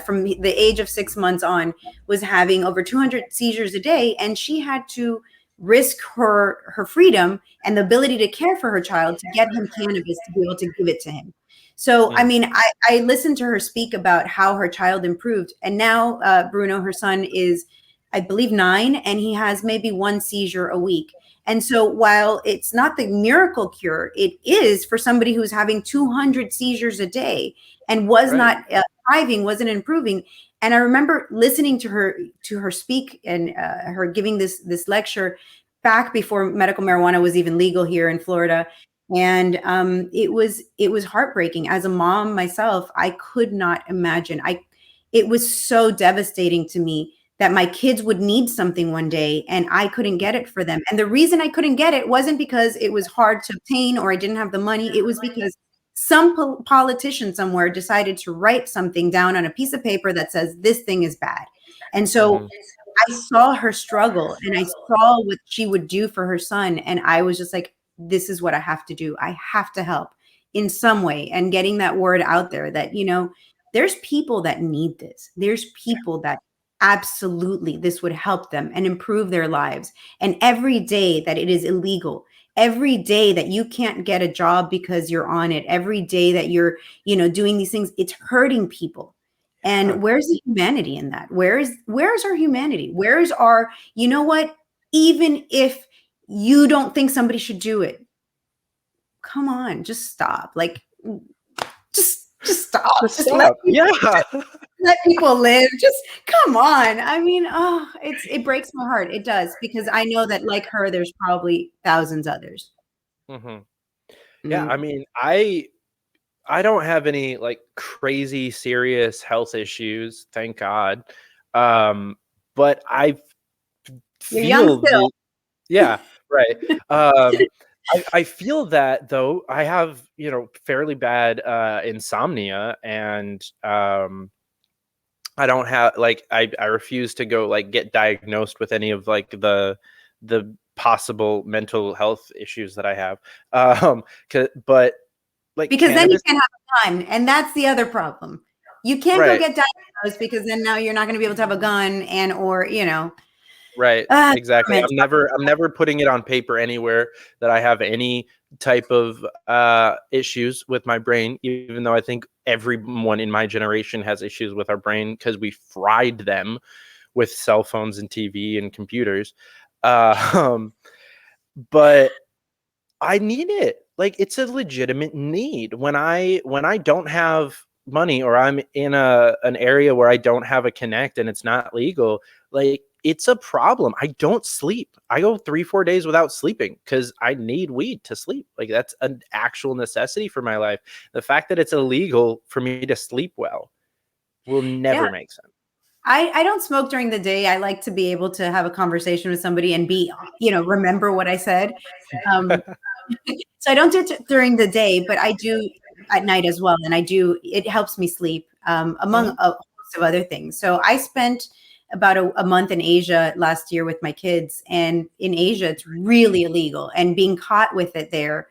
from the age of 6 months on, was having over 200 seizures a day, and she had to risk her freedom and the ability to care for her child to get him cannabis to be able to give it to him. So, I mean, I listened to her speak about how her child improved. And now Bruno, her son, is, I believe, 9, and he has maybe 1 seizure a week. And so while it's not the miracle cure, it is for somebody who's having 200 seizures a day and was not thriving, wasn't improving. And I remember listening to her speak and her giving this lecture back before medical marijuana was even legal here in Florida. And it was heartbreaking. As a mom myself, I could not imagine. It was so devastating to me that my kids would need something one day and I couldn't get it for them. And the reason I couldn't get it wasn't because it was hard to obtain or I didn't have the money. It was because some politician somewhere decided to write something down on a piece of paper that says this thing is bad. And so I saw her struggle and I saw what she would do for her son. And I was just like, this is what I have to do. I have to help in some way, and getting that word out there that, there's people that need this. There's people that absolutely this would help them and improve their lives. And every day that it is illegal, every day that you can't get a job because you're on it, every day that you're, doing these things, it's hurting people. And where's the humanity in that? Where's our humanity? Where's our, even if you don't think somebody should do it, come on, just stop. Like, just stop. Just stop. Let people live. Just come on. I mean, it breaks my heart. It does, because I know that like her, there's probably thousands others. Yeah, I mean, I don't have any like crazy serious health issues, thank God. But I You're young still. Yeah, right. I feel that though I have, fairly bad insomnia, and I don't have I refuse to go get diagnosed with any of the possible mental health issues that I have. But because cannabis, then you can't have a gun, and that's the other problem. You can't go get diagnosed, because then now you're not going to be able to have a gun or Right. Exactly. I'm never putting it on paper anywhere that I have any type of issues with my brain, even though I think everyone in my generation has issues with our brain because we fried them with cell phones and TV and computers. But I need it. It's a legitimate need. When I don't have money, or I'm in an area where I don't have a connect and it's not legal, it's a problem. I don't sleep. I go 3-4 days without sleeping because I need weed to sleep. That's an actual necessity for my life. The fact that it's illegal for me to sleep well will never make sense. I don't smoke during the day. I like to be able to have a conversation with somebody and be, remember what I said. So I don't do it during the day, but I do at night as well. And it helps me sleep, among a host of other things. So I spent about a month in Asia last year with my kids, and in Asia, it's really illegal, and being caught with it there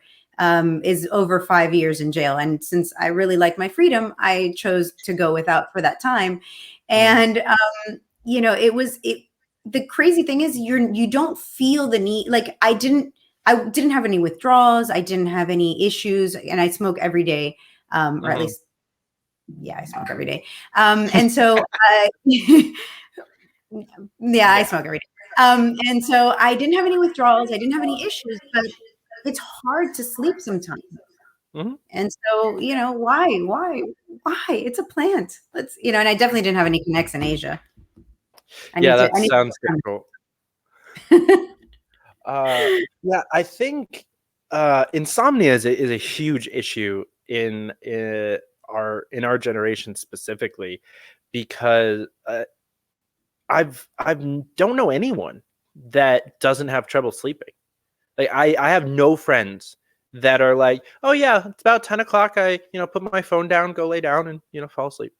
is over 5 years in jail. And since I really like my freedom, I chose to go without for that time. And, the crazy thing is you don't feel the need. I didn't have any withdrawals. I didn't have any issues, and I smoke every day, or at least, I smoke every day. And so, I smoke every day. And so I didn't have any withdrawals. I didn't have any issues, but it's hard to sleep sometimes. Mhm. And so, why? It's a plant. And I definitely didn't have any connects in Asia. That sounds difficult. Yeah, I think insomnia is a huge issue in our generation specifically, because I don't know anyone that doesn't have trouble sleeping. Like I have no friends that are like, oh yeah, it's about 10 o'clock. I put my phone down, go lay down, and fall asleep.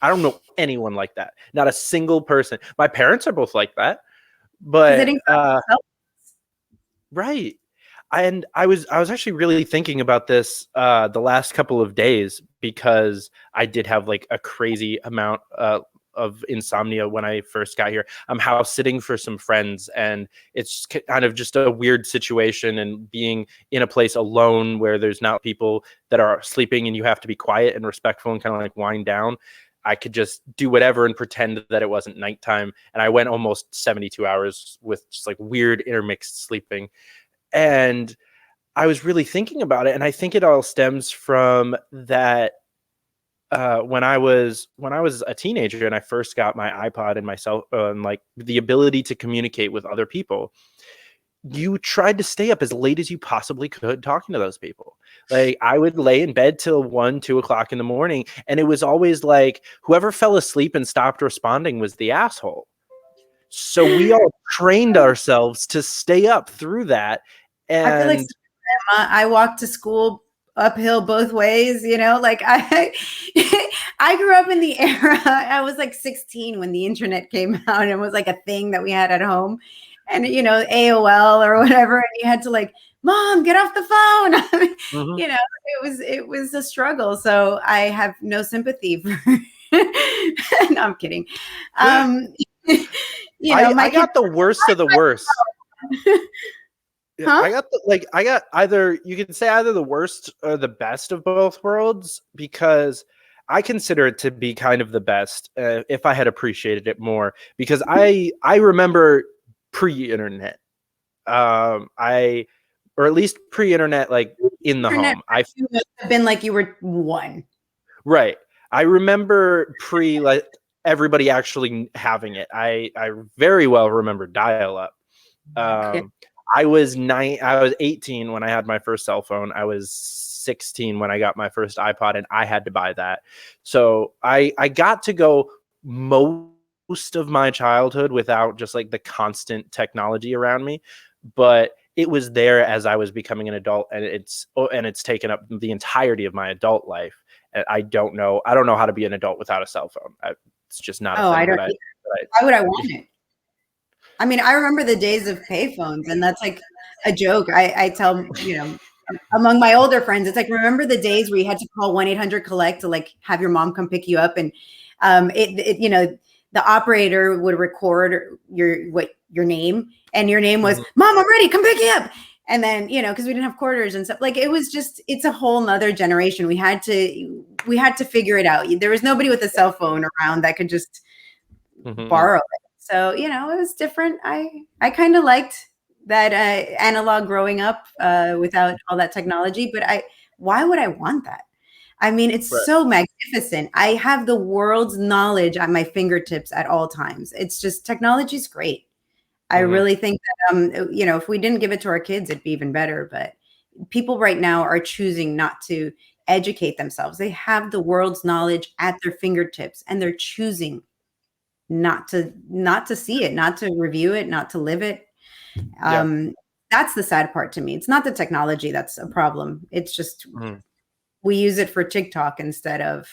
I don't know anyone like that. Not a single person. My parents are both like that, but right. And I was actually really thinking about this the last couple of days, because I did have like a crazy amount of insomnia when I first got here. I'm house sitting for some friends, and it's kind of just a weird situation, and being in a place alone where there's not people that are sleeping and you have to be quiet and respectful and kind of like wind down. I could just do whatever and pretend that it wasn't nighttime. And I went almost 72 hours with just like weird intermixed sleeping. And I was really thinking about it. And I think it all stems from that when I was a teenager and I first got my iPod and my cell phone, like the ability to communicate with other people, you tried to stay up as late as you possibly could talking to those people. Like I would lay in bed till 1, 2 o'clock in the morning. And it was always like whoever fell asleep and stopped responding was the asshole. So we all trained ourselves to stay up through that. And I feel like I walked to school uphill both ways, like I grew up in the era. I was like 16 when the internet came out, and it was like a thing that we had at home. And AOL or whatever, and you had to like, Mom, get off the phone. Mhm. It was a struggle. So I have no sympathy for. No, I'm kidding. I got the worst of the worst. Huh? I got either, you can say either the worst or the best of both worlds, because I consider it to be kind of the best if I had appreciated it more, because I remember pre-internet, or at least pre-internet, like in the home. I must have been like you were one. Right. I remember like everybody actually having it. I very well remember dial-up. I was 18 when I had my first cell phone. I was 16 when I got my first iPod, and I had to buy that. So I got to go most of my childhood without just like the constant technology around me, but it was there as I was becoming an adult, and it's taken up the entirety of my adult life. And I don't know how to be an adult without a cell phone. It's just not a thing. I don't. Why would I want it? I mean, I remember the days of payphones, and that's like a joke. I tell, among my older friends, it's like, remember the days where you had to call 1-800-COLLECT to like have your mom come pick you up, and the operator would record your name, and your name was, Mom, I'm ready, come pick you up. And then, because we didn't have quarters and stuff, like it's a whole nother generation. We had to figure it out. There was nobody with a cell phone around that could just borrow it. So, it was different. I kind of liked that analog growing up without all that technology, but why would I want that? I mean, it's so magnificent. I have the world's knowledge at my fingertips at all times. It's just, technology's great. I really think that, if we didn't give it to our kids, it'd be even better. But people right now are choosing not to educate themselves. They have the world's knowledge at their fingertips, and they're choosing not to see it, not to review it, not to live it. That's the sad part to me. It's not the technology that's a problem. It's just we use it for TikTok instead of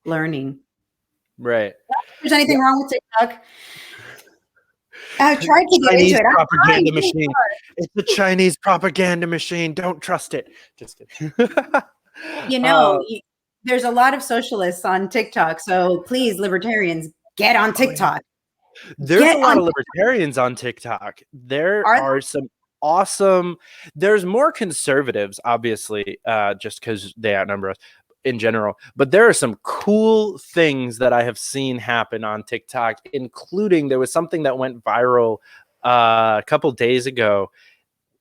learning. Right. If there's anything wrong with TikTok. I tried to get Chinese into it. propaganda machine. It's a Chinese propaganda machine. Don't trust it. Just kidding. There's a lot of socialists on TikTok. So please, libertarians, get on TikTok. There's a lot of libertarians on TikTok. There are some awesome. There's more conservatives, obviously, just because they outnumber us in general. But there are some cool things that I have seen happen on TikTok, including there was something that went viral a couple days ago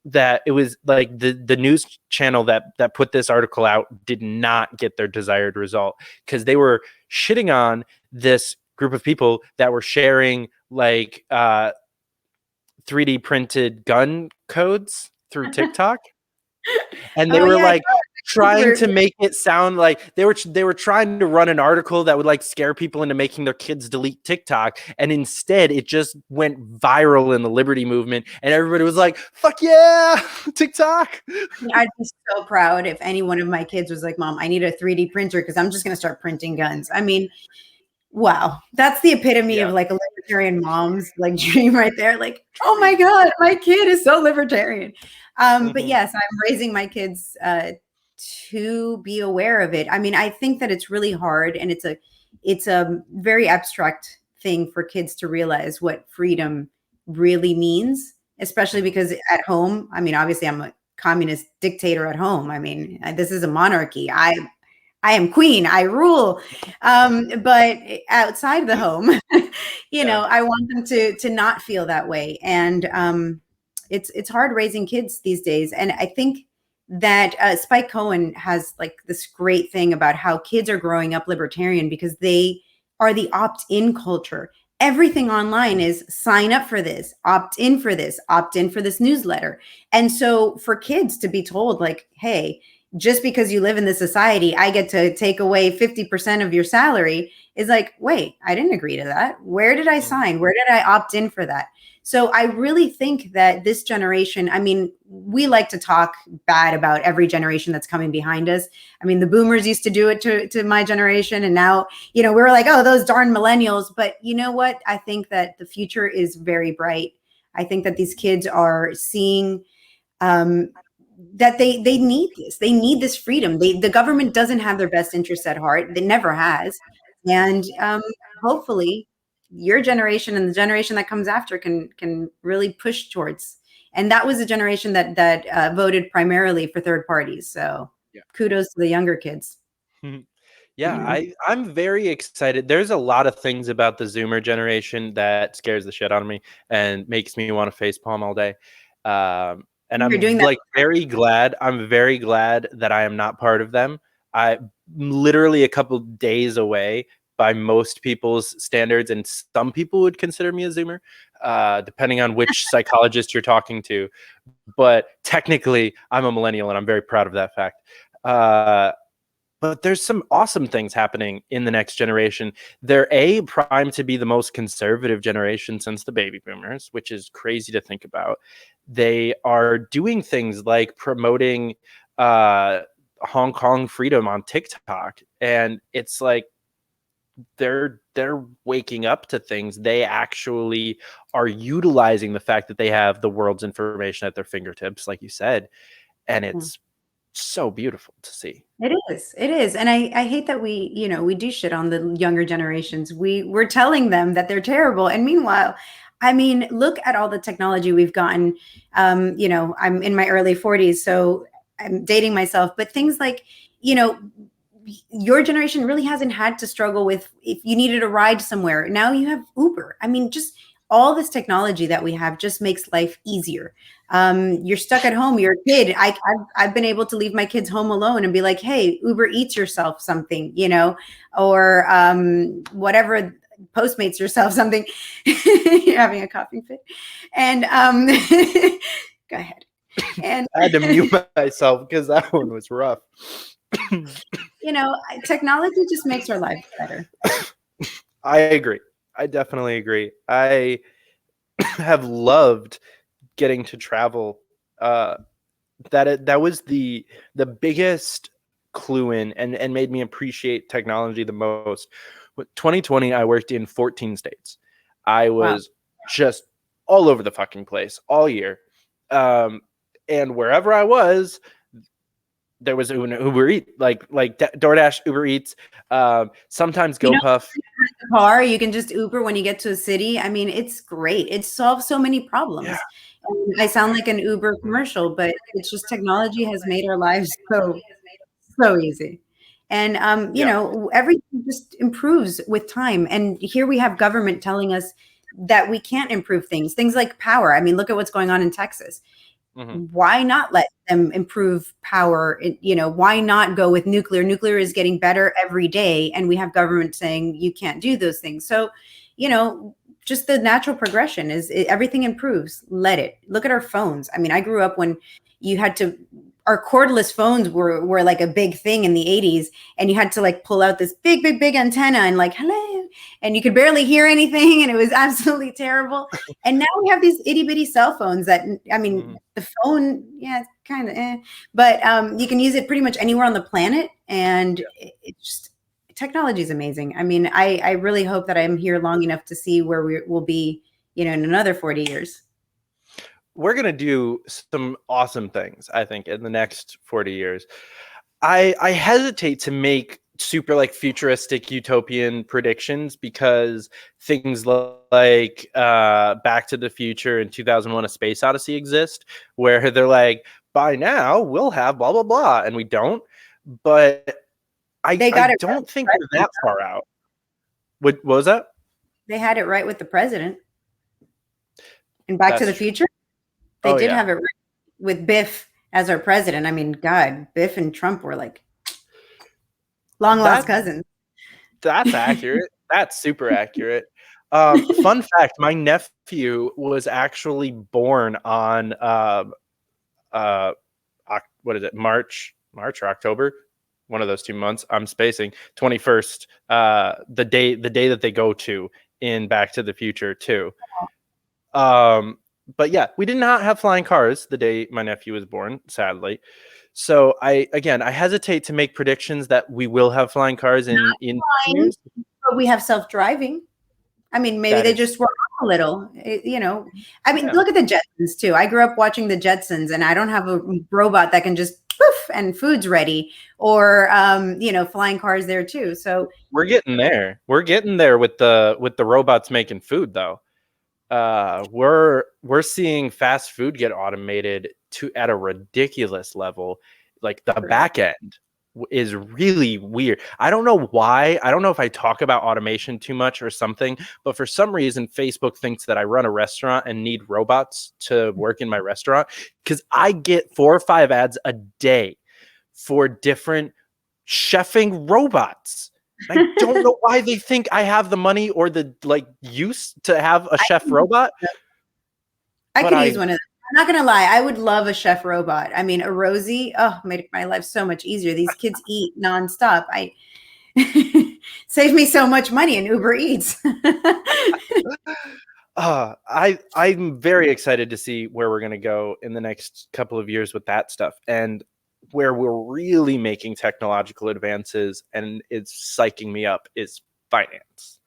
that it was like the news channel that put this article out did not get their desired result, because they were shitting on this group of people that were sharing like 3D printed gun codes through TikTok. And they were like trying to make it sound like they were trying to run an article that would like scare people into making their kids delete TikTok, and instead it just went viral in the liberty movement, and everybody was like, "Fuck yeah, TikTok!" I'd be so proud if any one of my kids was like, "Mom, I need a 3D printer because I'm just going to start printing guns." I mean, wow, that's the epitome of like a libertarian mom's like dream right there. Like, oh my God, my kid is so libertarian. But yes, I'm raising my kids to be aware of it. I mean, I think that it's really hard, and it's a very abstract thing for kids to realize what freedom really means, especially because at home, I mean, obviously I'm a communist dictator at home. I mean, this is a monarchy. I am queen, I rule. But outside the home, you know, I want them to not feel that way. And it's hard raising kids these days. And I think that Spike Cohen has like this great thing about how kids are growing up libertarian because they are the opt-in culture. Everything online is sign up for this, opt in for this, opt in for this newsletter. And so for kids to be told like, hey, just because you live in this society, I get to take away 50% of your salary is like, wait, I didn't agree to that. Where did I sign? Where did I opt in for that? So I really think that this generation, I mean, we like to talk bad about every generation that's coming behind us. I mean, the boomers used to do it to my generation. And now, you know, we're like, oh, those darn millennials. But you know what? I think that the future is very bright. I think that these kids are seeing that they need this. They need this freedom. The government doesn't have their best interests at heart. It never has. And hopefully your generation and the generation that comes after can really push towards. And that was a generation that voted primarily for third parties. So kudos to the younger kids. I'm very excited. There's a lot of things about the Zoomer generation that scares the shit out of me and makes me want to facepalm all day. And I'm like very glad. I'm very glad that I am not part of them. I'm literally a couple days away by most people's standards, and some people would consider me a Zoomer, depending on which psychologist you're talking to. But technically, I'm a millennial, and I'm very proud of that fact. But there's some awesome things happening in the next generation. They're primed to be the most conservative generation since the baby boomers, which is crazy to think about. They are doing things like promoting Hong Kong freedom on TikTok, and it's like they're waking up to things. They actually are utilizing the fact that they have the world's information at their fingertips, like you said, and it's so beautiful to see. It is. And I hate that we do shit on the younger generations. We're telling them that they're terrible. And meanwhile, I mean, look at all the technology we've gotten. I'm in my early 40s, so I'm dating myself, but things like, your generation really hasn't had to struggle with if you needed a ride somewhere. Now you have Uber. I mean, just all this technology that we have just makes life easier. You're stuck at home, you're a kid. I've been able to leave my kids home alone and be like, hey, Uber Eats yourself something, or whatever, Postmates yourself something. You're having a coughing fit. And go ahead. And I had to mute myself because that one was rough. Technology just makes our lives better. I agree. I definitely agree. I have loved getting to travel. That was the biggest clue in and made me appreciate technology the most. With 2020, I worked in 14 states. I was just all over the fucking place all year. And wherever I was, there was an Uber Eats, like DoorDash, Uber Eats, sometimes GoPuff. Car, you can just Uber when you get to a city. I mean, it's great. It solves so many problems. Yeah. I sound like an Uber commercial, but it's just technology has made our lives so easy. And everything just improves with time. And here we have government telling us that we can't improve things like power. I mean, look at what's going on in Texas. Why not let them improve power? Why not go with nuclear? Nuclear is getting better every day, and we have government saying you can't do those things. So, just the natural progression is everything improves. Let it. Look at our phones. I mean, I grew up when our cordless phones were like a big thing in the 80s, and you had to like pull out this big antenna and like, hello, and you could barely hear anything, and it was absolutely terrible. And now we have these itty bitty cell phones that, I mean, the phone, yeah, it's kind of, but you can use it pretty much anywhere on the planet, and it's just, technology is amazing. I mean, I really hope that I'm here long enough to see where we will be, in another 40 years. We're going to do some awesome things, I think, in the next 40 years. I hesitate to make super like futuristic utopian predictions because things like Back to the Future and 2001 A Space Odyssey exist, where they're like, by now we'll have blah, blah, blah. And we don't. But I don't think we're that far out. What was that? They had it right with the president. And Back to the Future? They did have it right with Biff as our president. I mean, God, Biff and Trump were like long lost cousins. That's accurate. That's super accurate. Fun fact: my nephew was actually born on what is it? March or October? One of those 2 months. I'm spacing. 21st. The day that they go to in Back to the Future too. But yeah, we did not have flying cars the day my nephew was born, sadly. So I hesitate to make predictions that we will have flying cars in years. But we have self-driving. I mean, maybe they just work a little, I mean, look at the Jetsons too. I grew up watching the Jetsons, and I don't have a robot that can just poof and food's ready, or flying cars there too. So we're getting there. We're getting there with the robots making food though. We're seeing fast food get automated at a ridiculous level. Like the back end is really weird. I don't know why. I don't know if I talk about automation too much or something, but for some reason Facebook thinks that I run a restaurant and need robots to work in my restaurant, because I get 4 or 5 ads a day for different chefing robots. I don't know why they think I have the money or the use to have a chef robot. I could use one of them. I'm not gonna lie, I would love a chef robot. I mean, a Rosie, made my life so much easier. These kids eat nonstop. I save me so much money in Uber Eats. I'm very excited to see where we're gonna go in the next couple of years with that stuff, and where we're really making technological advances, and it's psyching me up, is finance.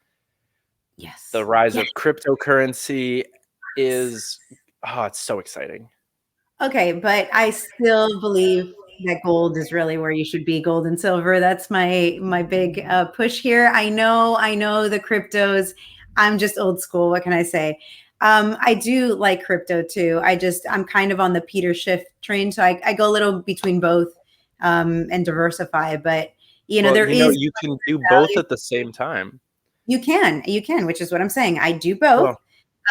Yes. The rise of cryptocurrency is, it's so exciting. Okay, but I still believe that gold is really where you should be, gold and silver. That's my big push here. I know the cryptos. I'm just old school. What can I say? I do like crypto too. I'm kind of on the Peter Schiff train. So I go a little between both and diversify. But, you can do both at the same time. You can, which is what I'm saying. I do both,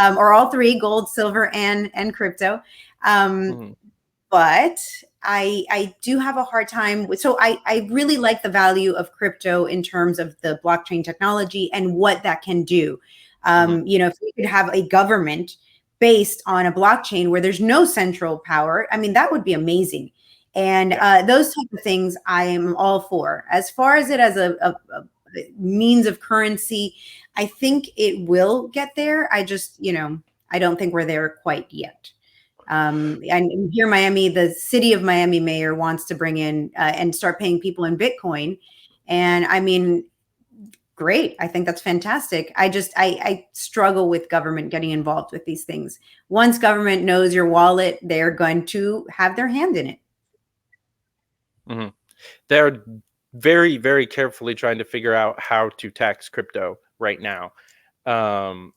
or all three: gold, silver, and crypto. But I do have a hard time. So I really like the value of crypto in terms of the blockchain technology and what that can do. If we could have a government based on a blockchain where there's no central power, I mean, that would be amazing. And those type of things I am all for. As far as it as a means of currency, I think it will get there. I just, I don't think we're there quite yet. And here, the city of Miami mayor wants to bring in and start paying people in Bitcoin. And I mean, great. I think that's fantastic. I struggle with government getting involved with these things. Once government knows your wallet, they're going to have their hand in it. They're very, very carefully trying to figure out how to tax crypto right now. And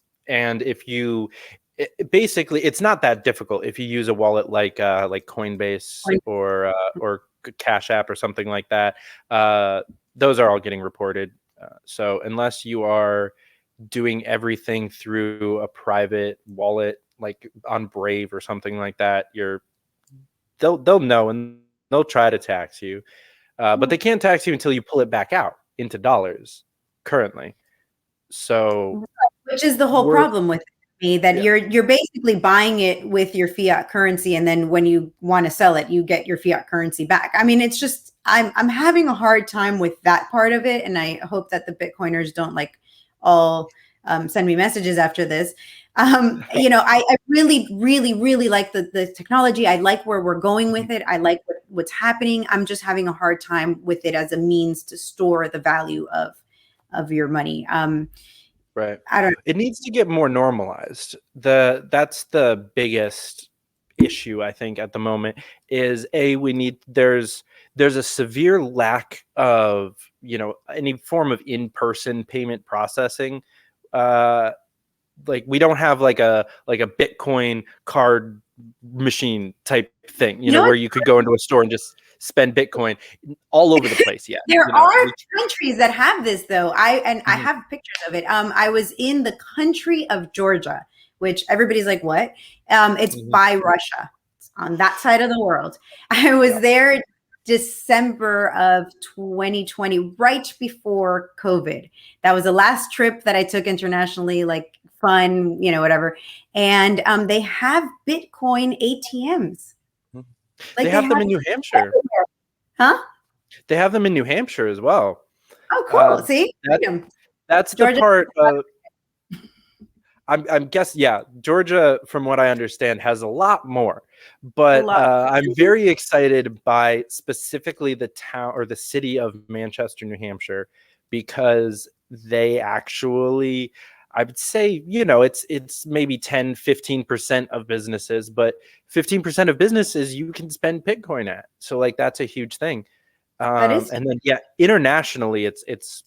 basically, it's not that difficult if you use a wallet like Coinbase or Cash App or something like that. Those are all getting reported. So unless you are doing everything through a private wallet, like on Brave or something like that, they'll know and they'll try to tax you, but they can't tax you until you pull it back out into dollars currently. So, which is the whole problem with me, that you're basically buying it with your fiat currency, and then when you want to sell it, you get your fiat currency back. I mean, it's just I'm having a hard time with that part of it, and I hope that the Bitcoiners don't like all send me messages after this. You know, I really, really, really like the technology. I like where we're going with it. I like what's happening. I'm just having a hard time with it as a means to store the value of your money. Right. I don't. It needs to get more normalized. That's the biggest issue, I think, at the moment. Is there's a severe lack of, you know, any form of in-person payment processing. Like we don't have like a Bitcoin card machine type thing, you know, where you could go into a store and just spend Bitcoin all over the place. Yeah, there are countries that have this, though. I have pictures of it. I was in the country of Georgia, which everybody's like, what? It's by Russia. It's on that side of the world. I was there December of 2020, right before COVID. That was the last trip that I took internationally, like fun, you know, whatever. And they have Bitcoin ATMs. Like they have them in New Hampshire. Everywhere. Huh? They have them in New Hampshire as well. Oh, cool. See? That's Georgia. The part of I'm guessing, yeah, Georgia, from what I understand, has a lot more. But I'm very excited by specifically the town or the city of Manchester, New Hampshire, because they actually, I would say, you know, it's maybe 10-15% of businesses, but 15% of businesses you can spend Bitcoin at. So like that's a huge thing. And then internationally, it's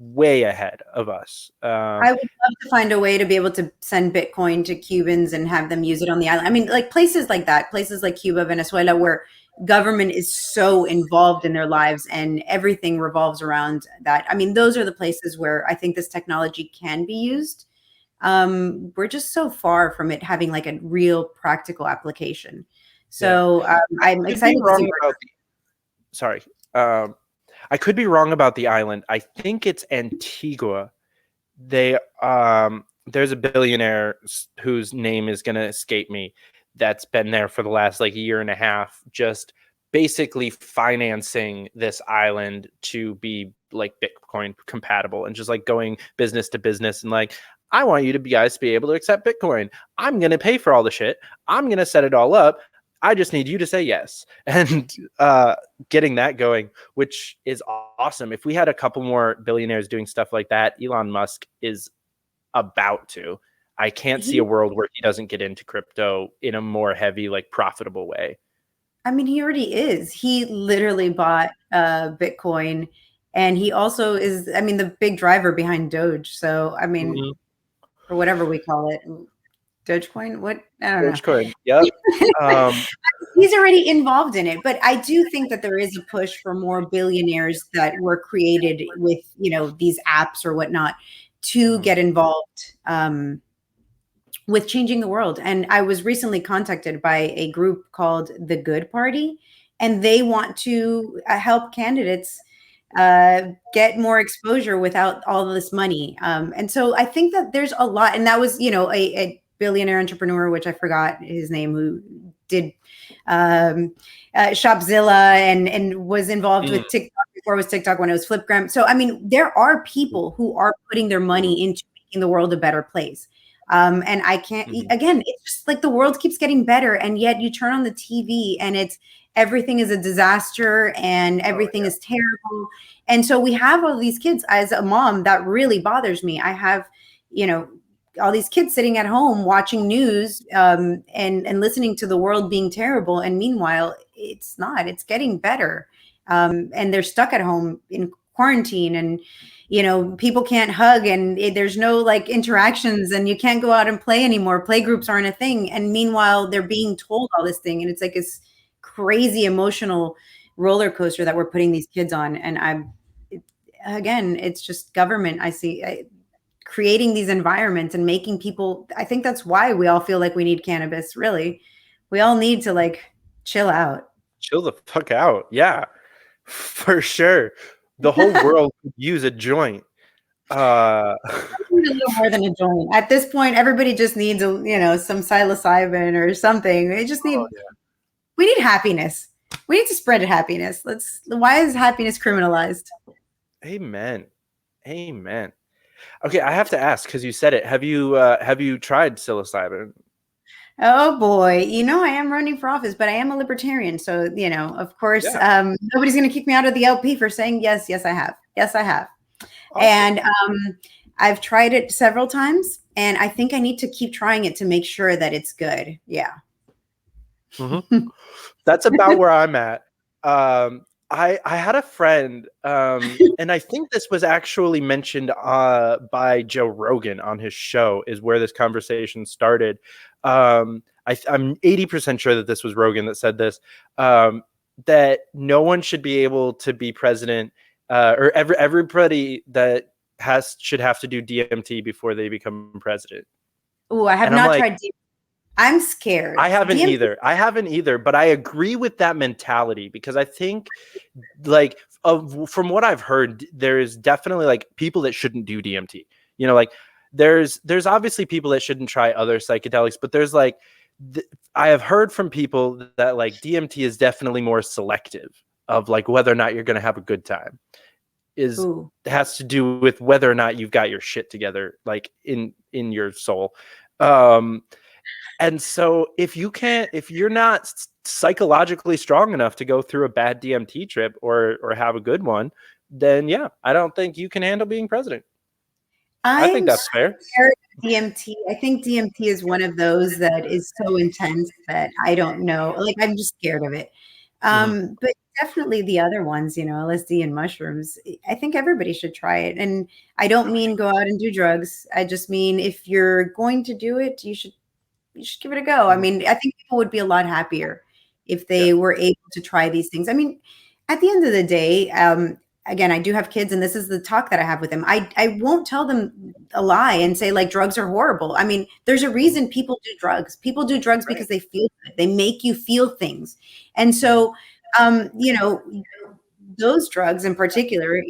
way ahead of us. I would love to find a way to be able to send Bitcoin to Cubans and have them use it on the island. I mean, like places like that, places like Cuba, Venezuela, where government is so involved in their lives and everything revolves around that. I mean, those are the places where I think this technology can be used. We're just so far from it having like a real practical application. So I'm excited to see Sorry. I could be wrong about the island. I think it's Antigua. There's a billionaire whose name is going to escape me that's been there for the last like year and a half, just basically financing this island to be like Bitcoin compatible and just like going business to business and like, I want you guys to be able to accept Bitcoin. I'm going to pay for all the shit. I'm going to set it all up. I just need you to say yes. And getting that going, which is awesome. If we had a couple more billionaires doing stuff like that, Elon Musk is about to. I can't see a world where he doesn't get into crypto in a more heavy, like profitable way. I mean, he already is. He literally bought Bitcoin, and he also is, I mean, the big driver behind Doge. So, I mean, or whatever we call it. Dogecoin? What? I don't know. Dogecoin. Yep. He's already involved in it, but I do think that there is a push for more billionaires that were created with, you know, these apps or whatnot to get involved with changing the world. And I was recently contacted by a group called The Good Party, and they want to help candidates get more exposure without all this money. And so I think that there's a lot, and that was, you know, a billionaire entrepreneur, which I forgot his name, who did Shopzilla and was involved with TikTok before it was TikTok, when it was Flipgram. So, I mean, there are people who are putting their money into making the world a better place. And I can't, again, it's just like the world keeps getting better. And yet you turn on the TV and it's, everything is a disaster and everything is terrible. And so we have all these kids. As a mom, that really bothers me. I have, you know, all these kids sitting at home watching news and listening to the world being terrible. And meanwhile, it's not, it's getting better. And they're stuck at home in quarantine, and, you know, people can't hug, and there's no like interactions, and you can't go out and play anymore. Play groups aren't a thing. And meanwhile, they're being told all this thing. And it's like this crazy emotional roller coaster that we're putting these kids on. And again, it's just government. I see creating these environments and making people, I think that's why we all feel like we need cannabis, really. We all need to like chill out. Chill the fuck out. Yeah, for sure. The whole world could use a joint. A little more than a joint. At this point, everybody just needs some psilocybin or something. They just need, we need happiness. We need to spread happiness. Why is happiness criminalized? Amen. Amen. Okay, I have to ask, because you said it. Have you tried psilocybin? Oh boy, I am running for office, but I am a libertarian, so of course, nobody's going to kick me out of the LP for saying yes. Yes, I have. Yes, I have. Awesome. And I've tried it several times, and I think I need to keep trying it to make sure that it's good. Yeah. Mm-hmm. That's about where I'm at. I had a friend, and I think this was actually mentioned by Joe Rogan on his show, is where this conversation started. I'm 80% sure that this was Rogan that said this, that no one should be able to be president, or everybody that should have to do DMT before they become president. Oh, I have not tried DMT. I'm scared. I haven't either, but I agree with that mentality, because I think, like, from what I've heard, there is definitely like people that shouldn't do DMT. Like there's obviously people that shouldn't try other psychedelics, but there's like, I have heard from people that like DMT is definitely more selective of like whether or not you're going to have a good time. Has to do with whether or not you've got your shit together, like in your soul. And so if you're not psychologically strong enough to go through a bad DMT trip or have a good one, then yeah, I don't think you can handle being president. I think that's fair. DMT. I think DMT is one of those that is so intense that I don't know. Like, I'm just scared of it. But definitely the other ones, LSD and mushrooms, I think everybody should try it. And I don't mean go out and do drugs. I just mean if you're going to do it, you should give it a go. I mean, I think people would be a lot happier if they were able to try these things. I mean, at the end of the day, again, I do have kids, and this is the talk that I have with them. I won't tell them a lie and say like drugs are horrible. I mean, there's a reason people do drugs. People do drugs because they feel good. They make you feel things. And so, those drugs in particular,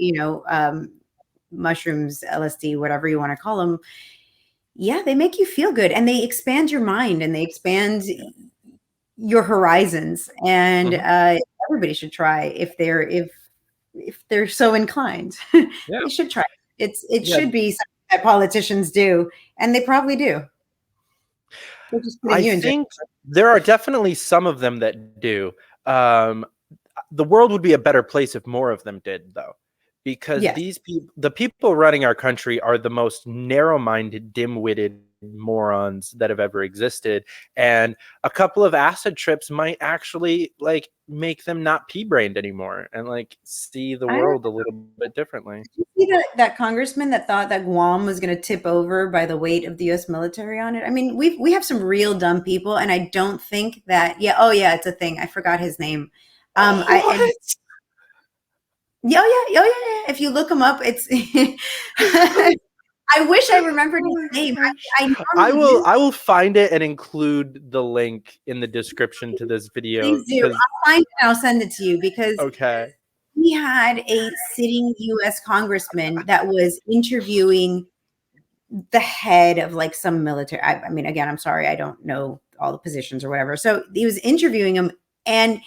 mushrooms, LSD, whatever you want to call them, yeah, they make you feel good, and they expand your mind, and they expand your horizons. And everybody should try if they're so inclined. They should try. It should be something that politicians do, and they probably do. I think there are definitely some of them that do. The world would be a better place if more of them did, though. Because the people running our country are the most narrow-minded, dim-witted morons that have ever existed. And a couple of acid trips might actually like make them not pea-brained anymore and like see the world a little bit differently. Did you see that congressman that thought that Guam was going to tip over by the weight of the U.S. military on it? I mean, we have some real dumb people, and I don't think that. Yeah, it's a thing. I forgot his name. Yeah. If you look him up, it's. I wish I remembered his name. I will find it and include the link in the description to this video. Please do. I'll find it and I'll send it to you, because we had a sitting U.S. congressman that was interviewing the head of like some military. I mean, again, I'm sorry, I don't know all the positions or whatever. So he was interviewing him, and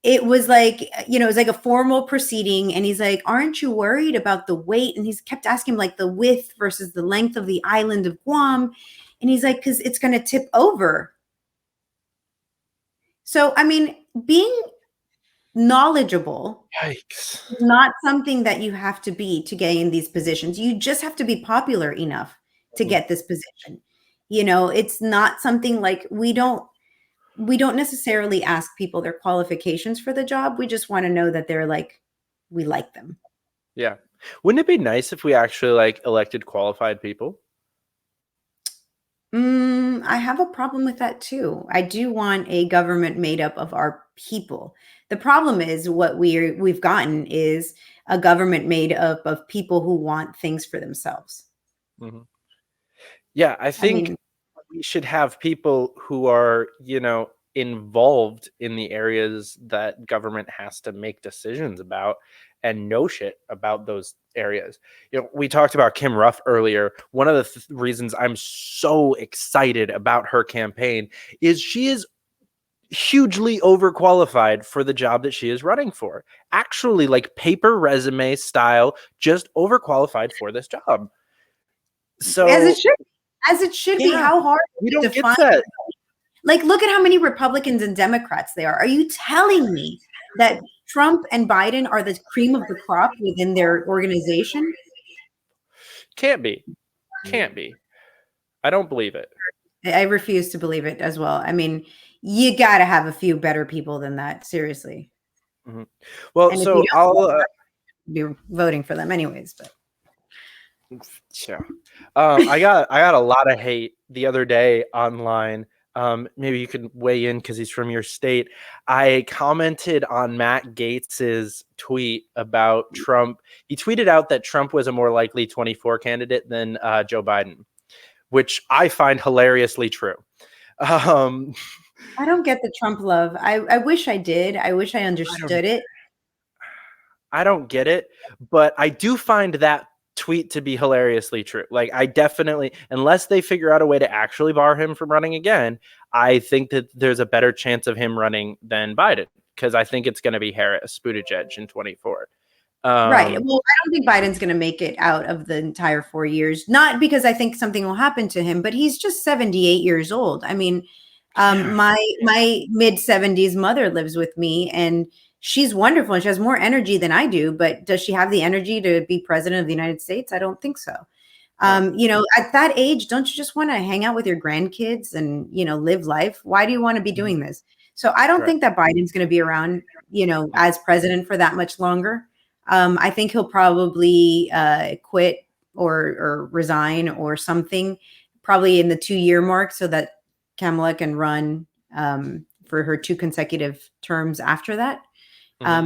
it was like, it was like a formal proceeding. And he's like, aren't you worried about the weight? And he's kept asking him like the width versus the length of the island of Guam. And he's like, because it's going to tip over. So, I mean, being knowledgeable is not something that you have to be to gain these positions. You just have to be popular enough to get this position. It's not something like we don't necessarily ask people their qualifications for the job. We just want to know that they're like, we like them. Yeah. Wouldn't it be nice if we actually like elected qualified people? I have a problem with that too. I do want a government made up of our people. The problem is what we've gotten is a government made up of people who want things for themselves. Mm-hmm. Yeah, I think we should have people who are, involved in the areas that government has to make decisions about and know shit about those areas. We talked about Kim Ruff earlier. One of the reasons I'm so excited about her campaign is she is hugely overqualified for the job that she is running for. Actually, like paper resume style, just overqualified for this job. So as it should be. How hard we is don't it to get find that. Like, look at how many Republicans and Democrats there are. Are you telling me that Trump and Biden are the cream of the crop within their organization? Can't be. I don't believe it. I refuse to believe it as well. I mean, you got to have a few better people than that. Seriously. Mm-hmm. Well, and so I'll be voting for them anyways. But yeah, I got a lot of hate the other day online. Maybe you can weigh in because he's from your state. I commented on Matt Gaetz's tweet about Trump. He tweeted out that Trump was a more likely 24 candidate than Joe Biden, which I find hilariously true. I don't get the Trump love. I wish I did. I wish I understood it. I don't get it, but I do find that tweet to be hilariously true. Like, I definitely, unless they figure out a way to actually bar him from running again, I think that there's a better chance of him running than Biden, because I think it's going to be Harris, Buttigieg in 24. Right. Well, I don't think Biden's going to make it out of the entire 4 years, not because I think something will happen to him, but he's just 78 years old. I mean, my mid 70s mother lives with me, and she's wonderful and she has more energy than I do, but does she have the energy to be president of the United States? I don't think so. At that age, don't you just want to hang out with your grandkids and, live life? Why do you want to be doing this? So I don't think that Biden's going to be around, as president for that much longer. I think he'll probably quit or resign or something, probably in the 2-year mark, so that Kamala can run for her 2 consecutive terms after that.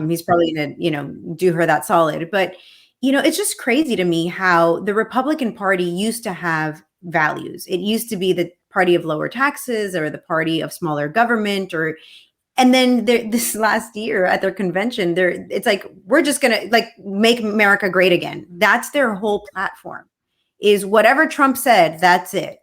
He's probably going to, do her that solid. But, it's just crazy to me how the Republican Party used to have values. It used to be the party of lower taxes or the party of smaller government, and then this last year at their convention, it's like, we're just going to make America great again. That's their whole platform, is whatever Trump said, that's it.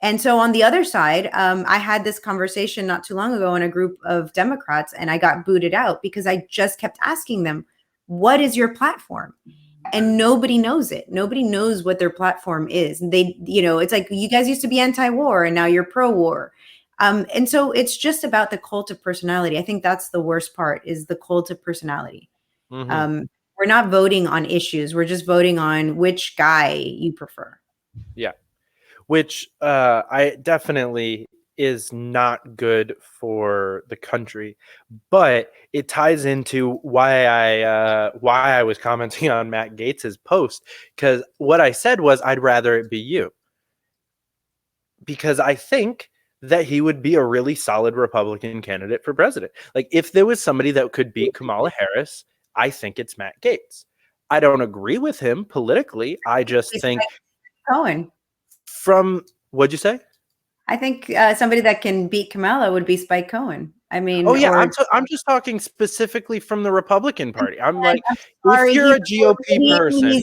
And so on the other side, I had this conversation not too long ago in a group of Democrats, and I got booted out because I just kept asking them, what is your platform? And nobody knows it. Nobody knows what their platform is. And they, it's like, you guys used to be anti-war and now you're pro-war. And so it's just about the cult of personality. I think that's the worst part, is the cult of personality. We're not voting on issues. We're just voting on which guy you prefer. Yeah. Which I definitely is not good for the country, but it ties into why I was commenting on Matt Gaetz's post, because what I said was I'd rather it be you, because I think that he would be a really solid Republican candidate for president. Like, if there was somebody that could beat Kamala Harris, I think it's Matt Gaetz. I don't agree with him politically. I just think Cohen. From what'd you say? I think somebody that can beat Kamala would be Spike Cohen. I mean, I'm just talking specifically from the Republican Party. I'm like, if you're a GOP person,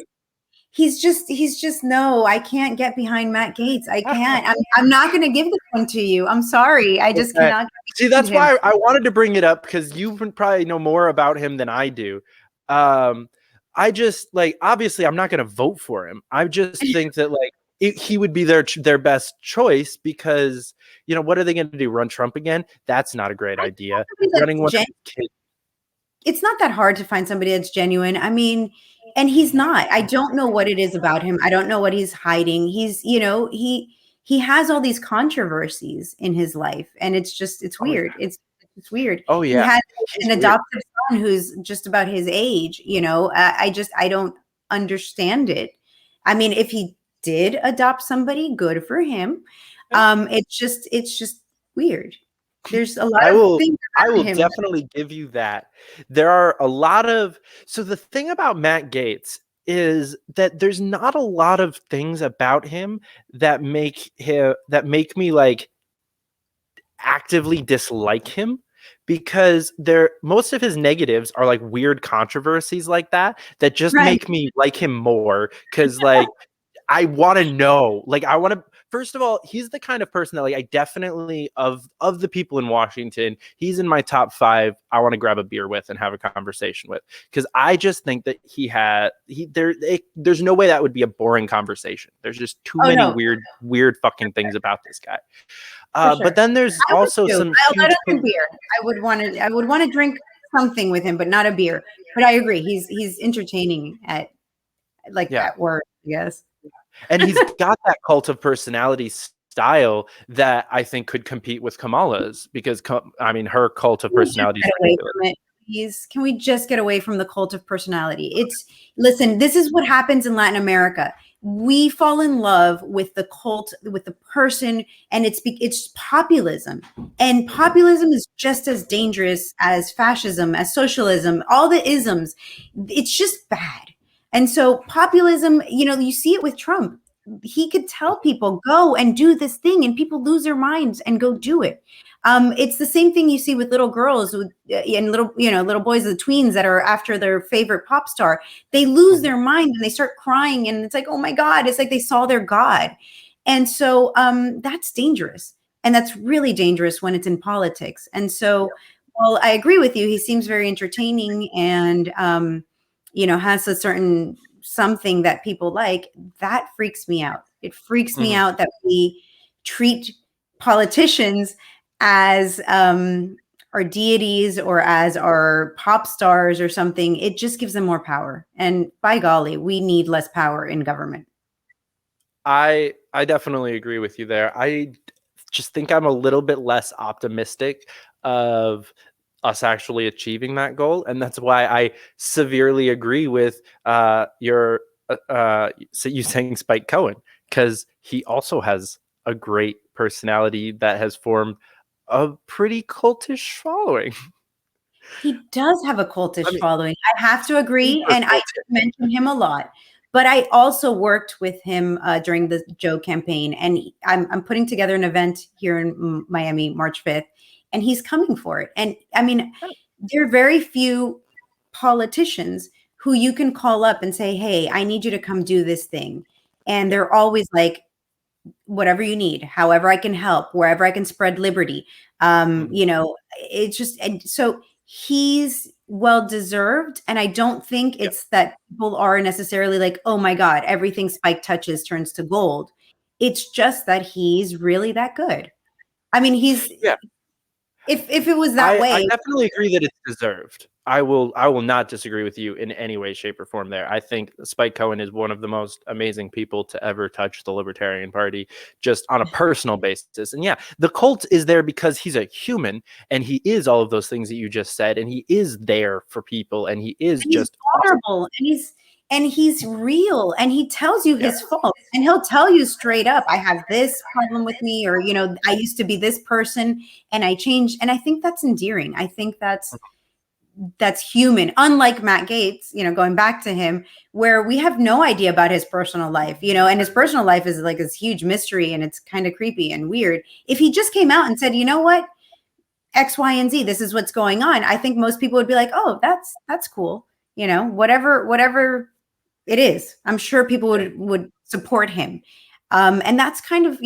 he's just no. I can't get behind Matt Gaetz. I can't. I'm not going to give this one to you. I'm sorry. I just cannot. See, that's why I wanted to bring it up, because you probably know more about him than I do. I just, obviously, I'm not going to vote for him. I just think that he would be their best choice, because what are they going to do, run Trump again? That's not a great idea. Running one kid. It's not that hard to find somebody that's genuine. I mean, and he's not. I don't know what it is about him. I don't know what he's hiding. He's he has all these controversies in his life, and it's weird. It's weird. Oh yeah, he has an adoptive son who's just about his age. I don't understand it. I mean, if he did adopt somebody, good for him. It's just weird. There's a lot of things. I will definitely give you that. There are a lot of, so the thing about Matt Gaetz is that there's not a lot of things about him that make me like actively dislike him, because most of his negatives are like weird controversies like that just Right. make me like him more, because like I want to know, like I want to, first of all, he's the kind of person that like I definitely, of the people in Washington, he's in my top 5 I want to grab a beer with and have a conversation with, because I just think that there's no way that would be a boring conversation. There's just too many weird fucking things about this guy. Sure. But then there's also some I don't drink beer. I would want to drink something with him, but not a beer. But I agree, he's entertaining at at work, I guess. And he's got that cult of personality style that I think could compete with Kamala's, because her cult of personality. Can we just get away from the cult of personality? Listen, this is what happens in Latin America. We fall in love with the cult, with the person, and it's populism. And populism is just as dangerous as fascism, as socialism, all the isms. It's just bad. And so populism, you see it with Trump. He could tell people, go and do this thing, and people lose their minds and go do it. It's the same thing you see with little girls and little boys, the tweens that are after their favorite pop star. They lose their mind and they start crying, and it's like, oh my God, it's like they saw their God. And so that's dangerous. And that's really dangerous when it's in politics. And so, well, I agree with you. He seems very entertaining and, has a certain something that people like. That freaks me out. It freaks me out that we treat politicians as our deities or as our pop stars or something. It just gives them more power. And by golly, we need less power in government. I definitely agree with you there. I just think I'm a little bit less optimistic of us actually achieving that goal, and that's why I severely agree with you saying Spike Cohen, because he also has a great personality that has formed a pretty cultish following. He does have a cultish following. I have to agree, and I mention him a lot. But I also worked with him during the Joe campaign, and I'm putting together an event here in Miami, March 5th, and he's coming for it. And there are very few politicians who you can call up and say, hey, I need you to come do this thing. And they're always like, whatever you need, however I can help, wherever I can spread liberty. It's just, and so he's well-deserved. And I don't think it's that people are necessarily like, oh my God, everything Spike touches turns to gold. It's just that he's really that good. If it was that way. I definitely agree that it's deserved. I will not disagree with you in any way, shape, or form there. I think Spike Cohen is one of the most amazing people to ever touch the Libertarian Party, just on a personal basis. And yeah, the cult is there because he's a human, and he is all of those things that you just said, and he is there for people, and he is just vulnerable, awesome. And he's real, and he tells you his faults, and he'll tell you straight up, I have this problem with me, or, I used to be this person and I changed. And I think that's endearing. I think that's human. Unlike Matt Gaetz, going back to him, where we have no idea about his personal life, and his personal life is like this huge mystery, and it's kind of creepy and weird. If he just came out and said, you know what, X, Y, and Z, this is what's going on, I think most people would be like, oh, that's cool. Whatever it is, I'm sure people would support him. And that's kind of,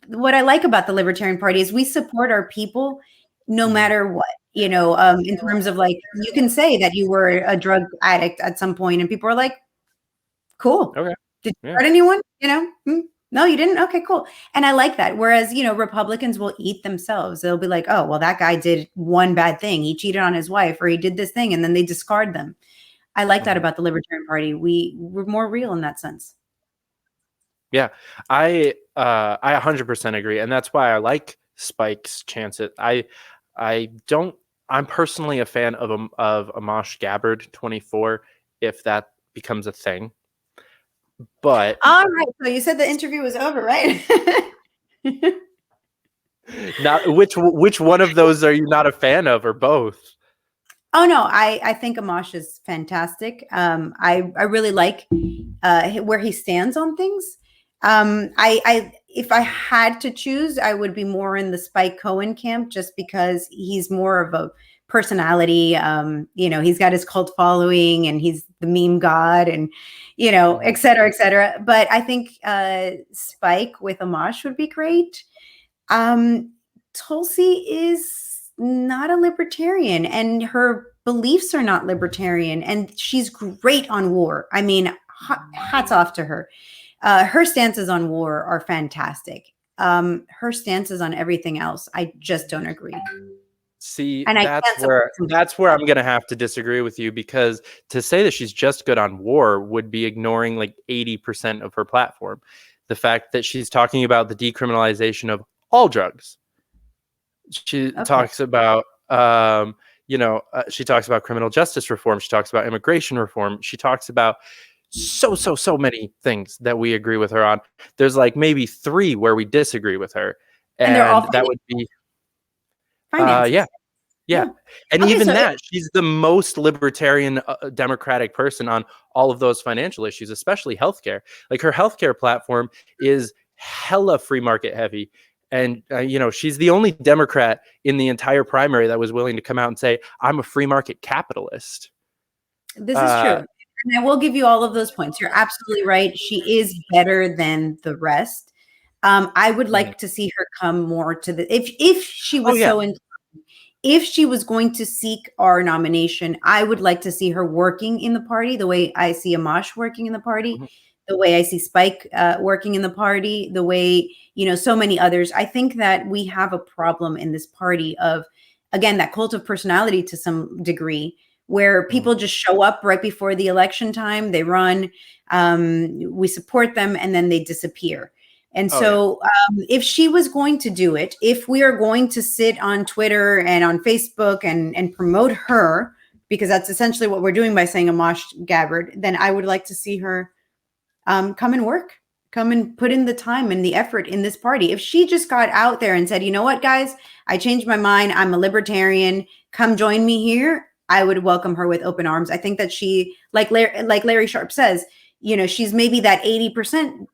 what I like about the Libertarian Party is we support our people no matter what, in terms of like, you can say that you were a drug addict at some point and people are like, cool. Okay. Did you hurt anyone? No, you didn't. Okay, cool. And I like that. Whereas, Republicans will eat themselves. They'll be like, oh, well, that guy did one bad thing. He cheated on his wife, or he did this thing, and then they discard them. I like that about the Libertarian Party. We're more real in that sense. Yeah, I 100% agree, and that's why I like Spike's chances. I'm personally a fan of Amash Gabbard 24, if that becomes a thing. But all right, so you said the interview was over, right? Now, which one of those are you not a fan of, or both? Oh no, I think Amash is fantastic. I really like where he stands on things. I if I had to choose, I would be more in the Spike Cohen camp, just because he's more of a personality. He's got his cult following, and he's the meme god, and et cetera, et cetera. But I think Spike with Amash would be great. Tulsi is not a libertarian, and her beliefs are not libertarian, and she's great on war. I mean, hats off to her. Her stances on war are fantastic. Her stances on everything else, I just don't agree. See, and that's where I'm going to have to disagree with you, because to say that she's just good on war would be ignoring like 80% of her platform. The fact that she's talking about the decriminalization of all drugs. She talks about, she talks about criminal justice reform. She talks about immigration reform. She talks about so many things that we agree with her on. There's like maybe 3 where we disagree with her, and that would be yeah. And okay, even that, she's the most libertarian democratic person on all of those financial issues, especially healthcare. Like, her healthcare platform is hella free market heavy. And, she's the only Democrat in the entire primary that was willing to come out and say, I'm a free market capitalist. This is true. And I will give you all of those points. You're absolutely right. She is better than the rest. I would like to see her come more to the, if she was if she was going to seek our nomination, I would like to see her working in the party the way I see Amash working in the party, the way I see Spike working in the party, the way, so many others. I think that we have a problem in this party of, again, that cult of personality to some degree, where people just show up right before the election time, they run, we support them, and then they disappear. And if she was going to do it, if we are going to sit on Twitter and on Facebook and promote her, because that's essentially what we're doing by saying Amash Gabbard, then I would like to see her come and work, come and put in the time and the effort in this party. If she just got out there and said, you know what, guys, I changed my mind, I'm a libertarian, come join me here, I would welcome her with open arms. I think that she, like Larry Sharp says, she's maybe that 80%.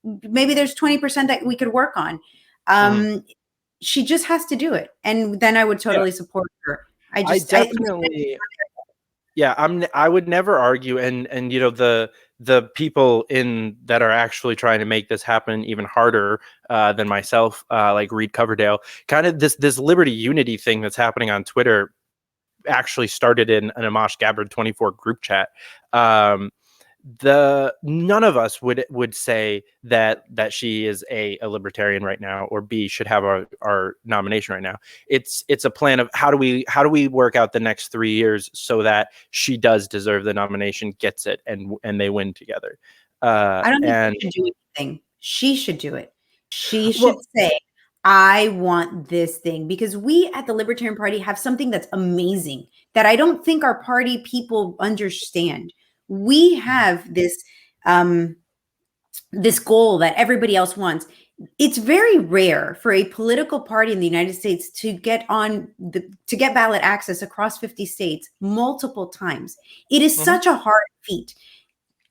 Maybe there's 20% that we could work on. She just has to do it, and then I would totally support her. I would never argue, and the people that are actually trying to make this happen even harder than myself, like Reed Coverdale, kind of this liberty unity thing that's happening on Twitter actually started in an Amash Gabbard 24 group chat. None of us would say that she is a libertarian right now, or B, should have our nomination right now. It's a plan of how do we work out the next 3 years so that she does deserve the nomination, gets it, and they win together. I don't think she should do anything. She should do it. She should say, I want this thing, because we at the Libertarian Party have something that's amazing that I don't think our party people understand. We have this this goal that everybody else wants. It's very rare for a political party in the United States to get ballot access across 50 states multiple times. It is such a hard feat.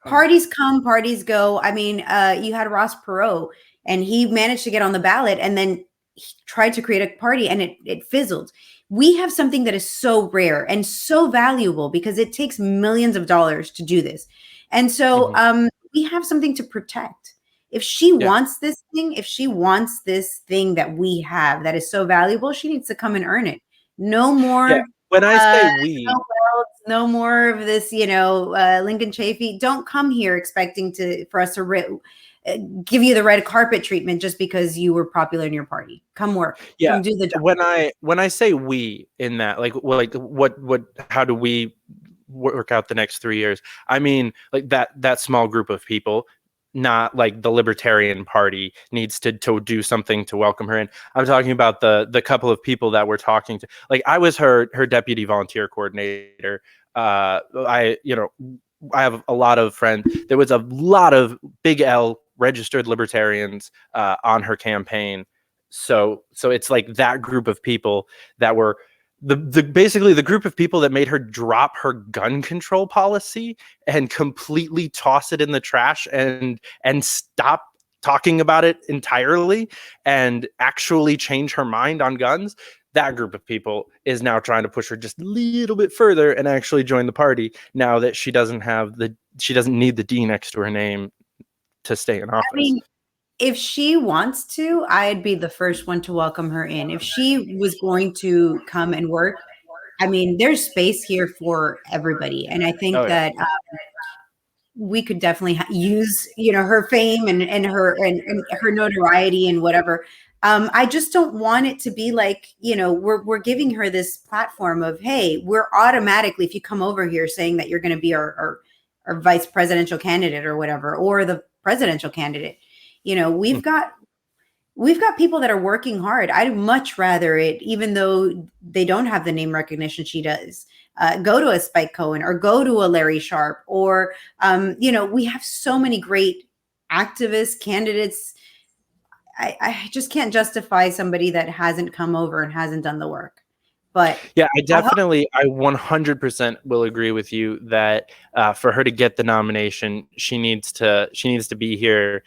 Parties come, parties go. I mean, you had Ross Perot, and he managed to get on the ballot, and then he tried to create a party, and it fizzled. We have something that is so rare and so valuable, because it takes millions of dollars to do this. And so we have something to protect. If she wants this thing, if she wants this thing that we have that is so valuable, she needs to come and earn it. No more. Yeah. When I say we, no more of this, Lincoln Chafee. Don't come here expecting for us to give you the red carpet treatment just because you were popular in your party. Come work. Yeah. Come do the job. When I say we in that, how do we work out the next 3 years? I mean, like that small group of people, not like the Libertarian Party needs to do something to welcome her in. I'm talking about the couple of people that we're talking to. Like, I was her deputy volunteer coordinator. I have a lot of friends. There was a lot of big L registered libertarians on her campaign. So it's like that group of people that were basically the group of people that made her drop her gun control policy and completely toss it in the trash and stop talking about it entirely and actually change her mind on guns, that group of people is now trying to push her just a little bit further and actually join the party now that she doesn't need the D next to her name to stay in office. I mean, if she wants to, I'd be the first one to welcome her in. If she was going to come and work, I mean, there's space here for everybody. And I think that we could definitely use, her fame and her notoriety and whatever. I just don't want it to be like, we're giving her this platform of, hey, we're automatically, if you come over here saying that you're going to be our vice presidential candidate or whatever, or the presidential candidate, we've got people that are working hard. I'd much rather it, even though they don't have the name recognition she does, go to a Spike Cohen or go to a Larry Sharp, or, we have so many great activist candidates. I just can't justify somebody that hasn't come over and hasn't done the work. But yeah, I 100% will agree with you that for her to get the nomination, she needs to be here.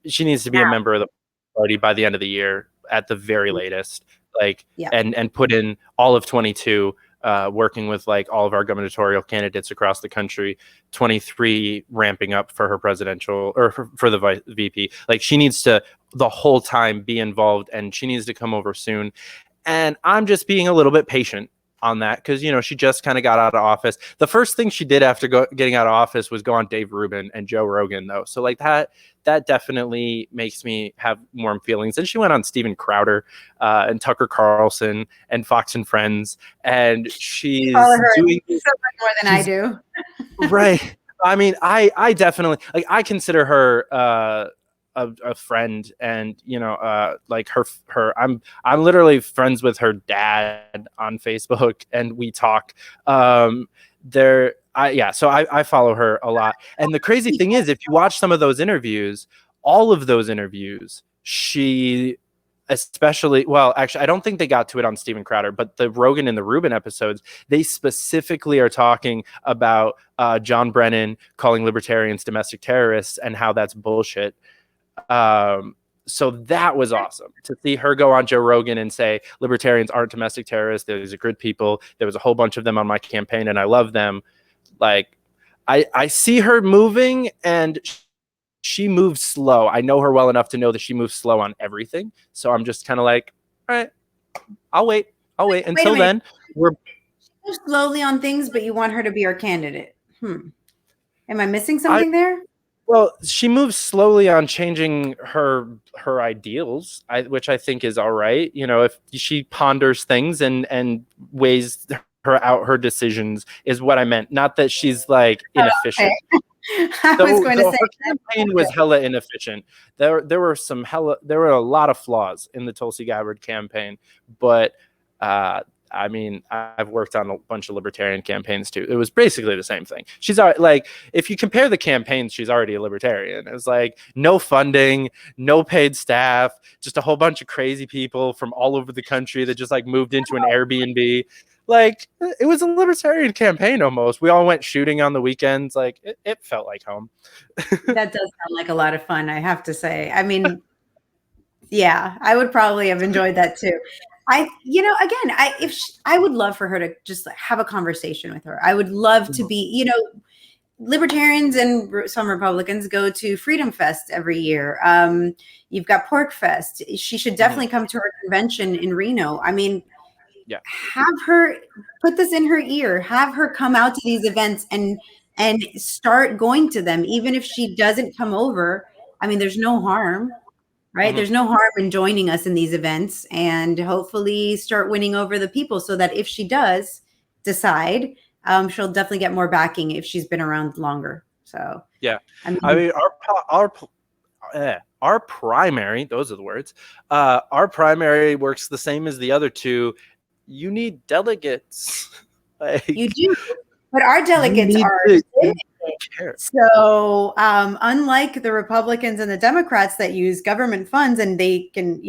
She needs to be a member of the party by the end of the year at the very latest, and put in all of 22, working with all of our gubernatorial candidates across the country, 23 ramping up for her presidential or for the VP. She needs to the whole time be involved, and she needs to come over soon. And I'm just being a little bit patient on that because, she just kind of got out of office. The first thing she did after getting out of office was go on Dave Rubin and Joe Rogan, though. So that definitely makes me have warm feelings. And she went on Steven Crowder and Tucker Carlson and Fox and Friends. And she's doing so much more than I do. Right. I mean, I definitely I consider her a friend, and her I'm literally friends with her dad on Facebook, and we talk so I follow her a lot. And the crazy thing is, if you watch some of those interviews, all of those interviews, she especially, well, actually, I don't think they got to it on Steven Crowder, but the Rogan and the Rubin episodes, they specifically are talking about John Brennan calling libertarians domestic terrorists and how that's bullshit. So that was awesome to see her go on Joe Rogan and say libertarians aren't domestic terrorists. There's a good people. There was a whole bunch of them on my campaign, and I love them. I see her moving, and she moves slow. I know her well enough to know that she moves slow on everything. So I'm just kind of all right, I'll wait. Until then, we're slowly on things, but you want her to be our candidate. Am I missing something there? Well, she moves slowly on changing her ideals, which I think is all right. If she ponders things and weighs her decisions is what I meant. Not that she's inefficient. Okay. I was going to say her campaign was hella inefficient. There were a lot of flaws in the Tulsi Gabbard campaign, but I mean, I've worked on a bunch of libertarian campaigns too. It was basically the same thing. She's if you compare the campaigns, she's already a libertarian. It was no funding, no paid staff, just a whole bunch of crazy people from all over the country that just moved into an Airbnb. It was a libertarian campaign almost. We all went shooting on the weekends. It felt like home. That does sound like a lot of fun, I have to say. I mean, yeah, I would probably have enjoyed that too. I would love for her to just have a conversation with her. I would love to be, libertarians and some Republicans go to Freedom Fest every year. You've got Pork Fest. She should definitely come to our convention in Reno. I mean, have her put this in her ear, have her come out to these events and start going to them. Even if she doesn't come over, I mean, there's no harm. Right. Mm-hmm. There's no harm in joining us in these events and hopefully start winning over the people so that if she does decide, she'll definitely get more backing if she's been around longer. So, yeah, I mean our primary, those are the words, our primary works the same as the other two. You need delegates. You do. But our delegates are so unlike the Republicans and the Democrats that use government funds and they can,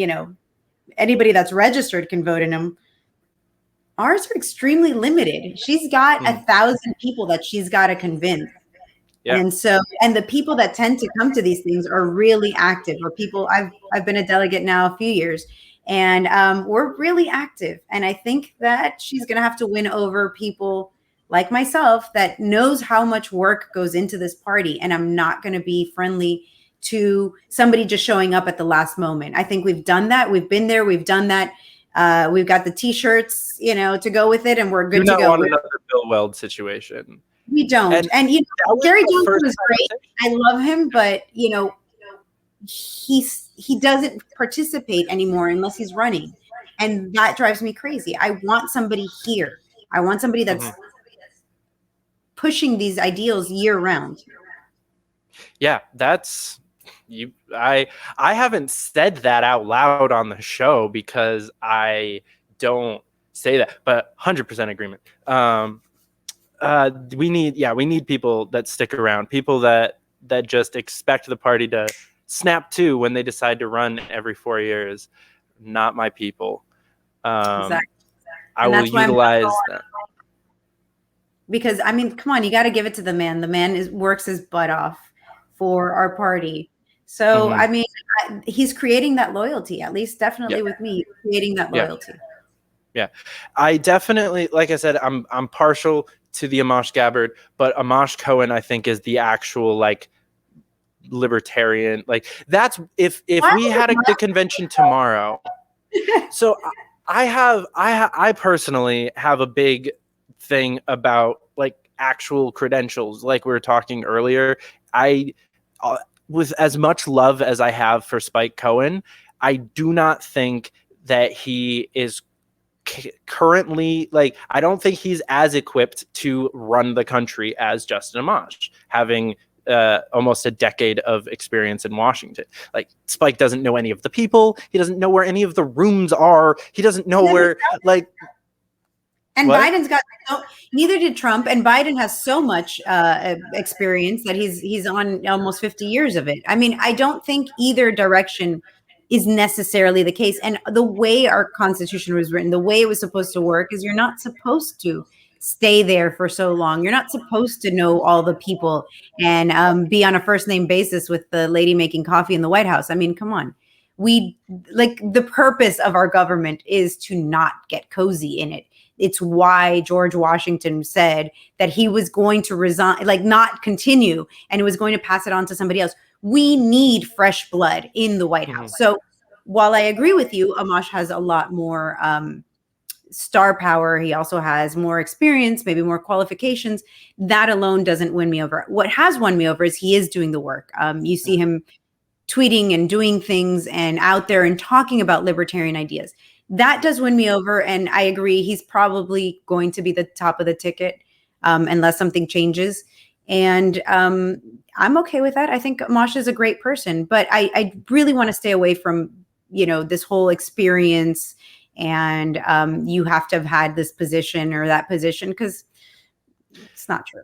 anybody that's registered can vote in them. Ours are extremely limited. She's got 1,000 people that she's got to convince. Yeah. And the people that tend to come to these things are really active, or people. I've been a delegate now a few years, and we're really active. And I think that she's going to have to win over people like myself that knows how much work goes into this party. And I'm not going to be friendly to somebody just showing up at the last moment. I think we've done that. We've been there. We've done that. We've got the T-shirts, to go with it, and we're good to go. Do not want another Bill Weld situation. We don't. And Gary Johnson was great. I love him, but he doesn't participate anymore unless he's running, and that drives me crazy. I want somebody here. I want somebody that's pushing these ideals year round. Yeah, that's you. I haven't said that out loud on the show because I don't say that, but 100% agreement. We need people that stick around, people that just expect the party to snap to when they decide to run every 4 years. Not my people. Exactly. I will utilize that. Because come on, you got to give it to the man. The man works his butt off for our party. So he's creating that loyalty, at least definitely with me, creating that loyalty. Yeah, I definitely, like I said, I'm partial to the Amash Gabbard, but Amash Cohen, I think, is the actual libertarian. That's if we had the convention tomorrow. So I personally have a big thing about actual credentials, like we were talking earlier. With as much love as I have for Spike Cohen, I do not think that he is currently I don't think he's as equipped to run the country as Justin Amash, having almost a decade of experience in Washington. Spike doesn't know any of the people. He doesn't know where any of the rooms are. He doesn't know where And what? Biden's got neither did Trump, and Biden has so much experience that he's on almost 50 years of it. I don't think either direction is necessarily the case. And the way our Constitution was written, the way it was supposed to work, is you're not supposed to stay there for so long. You're not supposed to know all the people and be on a first name basis with the lady making coffee in the White House. Come on. The purpose of our government is to not get cozy in it. It's why George Washington said that he was going to resign, not continue, and he was going to pass it on to somebody else. We need fresh blood in the White House. So while I agree with you, Amash has a lot more star power. He also has more experience, maybe more qualifications. That alone doesn't win me over. What has won me over is he is doing the work. You see him tweeting and doing things and out there and talking about libertarian ideas. That does win me over. And I agree, he's probably going to be the top of the ticket unless something changes. And I'm okay with that. I think Amash is a great person, but I really want to stay away from, this whole experience and you have to have had this position or that position, because it's not true.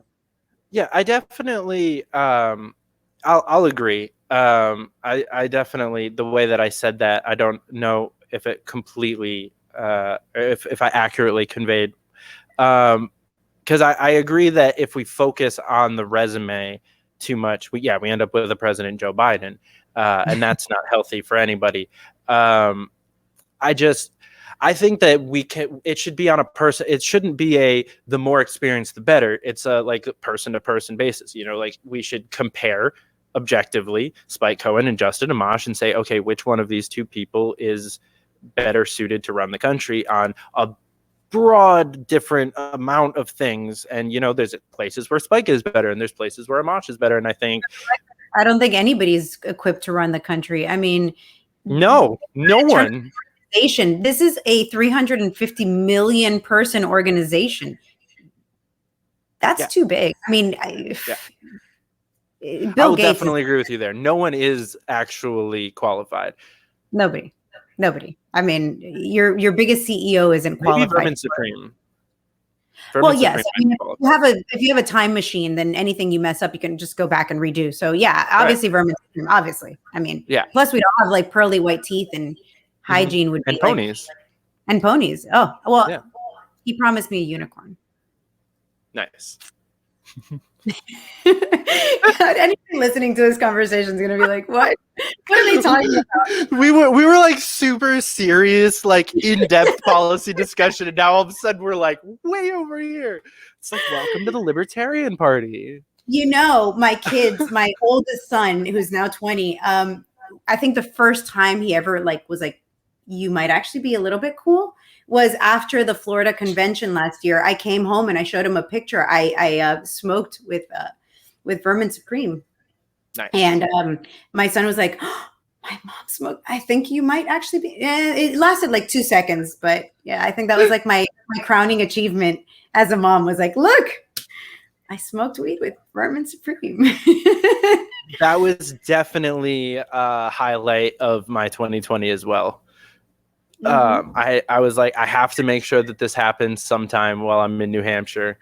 Yeah, I definitely, I'll agree. I definitely, the way that I said that, I don't know if it completely, if I accurately conveyed, because I agree that if we focus on the resume too much, we end up with a President Joe Biden, and that's not healthy for anybody. I think that it should be on a person. It shouldn't be the more experienced, the better. It's a person to person basis. We should compare objectively Spike Cohen and Justin Amash and say, okay, which one of these two people is better suited to run the country on a broad different amount of things. And there's places where Spike is better and there's places where Amash is better. And I don't think anybody's equipped to run the country. No one. This is a 350 million person organization. That's too big. I will definitely agree with you there. No one is actually qualified. Nobody. Your biggest CEO isn't qualified. Maybe Vermin Supreme. Yes. If you have a time machine, then anything you mess up, you can just go back and redo. So obviously, right. Vermin Supreme. Obviously, Plus, we don't have pearly white teeth, and hygiene would be ponies. And ponies. Oh well. Yeah. He promised me a unicorn. Nice. God, anyone listening to this conversation is going to be like, what? What are they talking about? We were like super serious, like in-depth policy discussion, and now all of a sudden we're like way over here. It's like, welcome to the Libertarian Party. You know, my kids, my oldest son, who's now 20, I think the first time he ever was like, you might actually be a little bit cool, was after the Florida convention last year. I came home and I showed him a picture. I smoked with Vermin Supreme. Nice. And my son was like, oh, my mom smoked. I think you might actually be. It lasted like 2 seconds, but yeah, I think that was like my crowning achievement as a mom, was like, look, I smoked weed with Vermin Supreme. That was definitely a highlight of my 2020 as well. Mm-hmm. I was like, I have to make sure that this happens sometime while I'm in New Hampshire.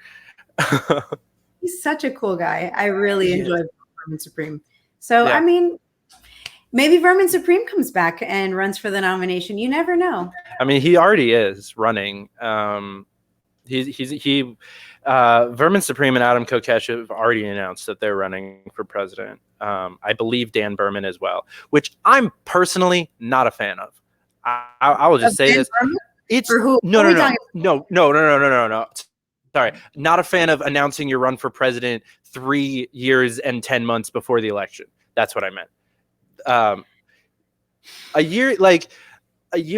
He's such a cool guy. I really enjoy Vermin Supreme. So, yeah. I mean, maybe Vermin Supreme comes back and runs for the nomination. You never know. I mean, he already is running. Vermin Supreme and Adam Kokesh have already announced that they're running for president. I believe Dan Berman as well, which I'm personally not a fan of. I will just say this. It's no. Sorry, not a fan of announcing your run for president 3 years and 10 months before the election. That's what I meant. A year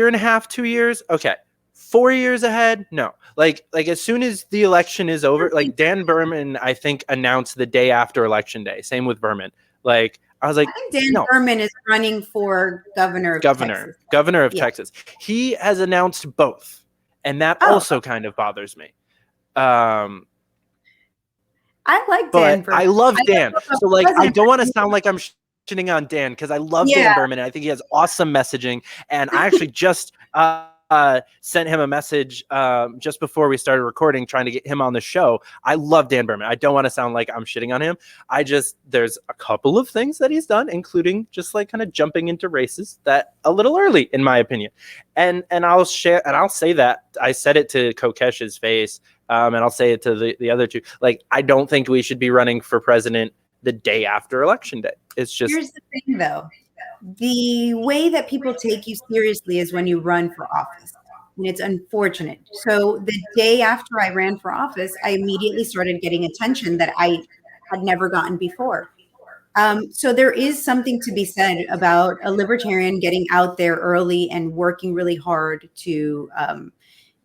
and a half, 2 years. Okay. 4 years ahead. No, like as soon as the election is over, like Dan Berman, I think announced the day after election day. Same with Berman. Like, I was like, I think Dan Berman is running for governor of Texas. He has announced both, and that also kind of bothers me. I like Dan Berman. I love Dan. So like, I don't want to sound like I'm shitting on Dan, because I love Dan Berman, and I think he has awesome messaging. And I actually just sent him a message just before we started recording, trying to get him on the show. I love Dan Berman. I don't want to sound like I'm shitting on him. There's a couple of things that he's done, including just like kind of jumping into races that a little early, in my opinion. And I'll share, and I'll say that I said it to Kokesh's face, and I'll say it to the other two. Like, I don't think we should be running for president the day after election day. It's just, here's the thing though. The way that people take you seriously is when you run for office. And it's unfortunate. So the day after I ran for office, I immediately started getting attention that I had never gotten before. So there is something to be said about a libertarian getting out there early and working really hard to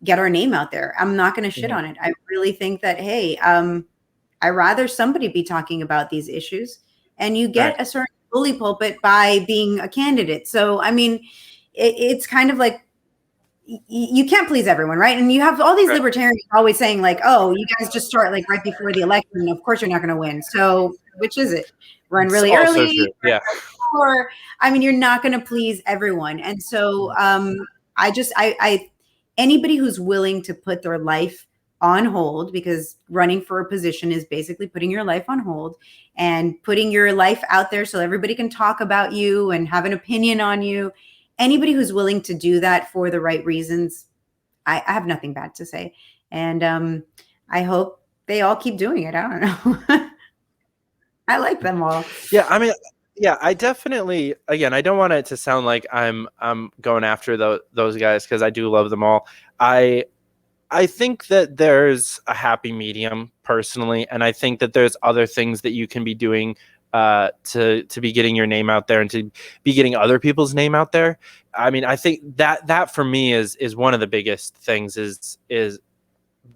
get our name out there. I'm not going to shit on it. I really think that, hey, I'd rather somebody be talking about these issues, and you get a certain bully pulpit by being a candidate. So, I mean, it's kind of like, you can't please everyone, right? And you have all these libertarians always saying like, oh, you guys just start like right before the election. Of course you're not going to win. So which is it? Run really early? Yeah. Or, I mean, you're not going to please everyone. And so I anybody who's willing to put their life on hold, because running for a position is basically putting your life on hold and putting your life out there so everybody can talk about you and have an opinion on you. Anybody who's willing to do that for the right reasons, I have nothing bad to say. And I hope they all keep doing it. I don't know. I like them all. Yeah, I mean, yeah, I definitely, again, I don't want it to sound like I'm going after those guys, because I do love them all. I think that there's a happy medium personally, and I think that there's other things that you can be doing to be getting your name out there and to be getting other people's name out there. I mean, I think that for me is one of the biggest things is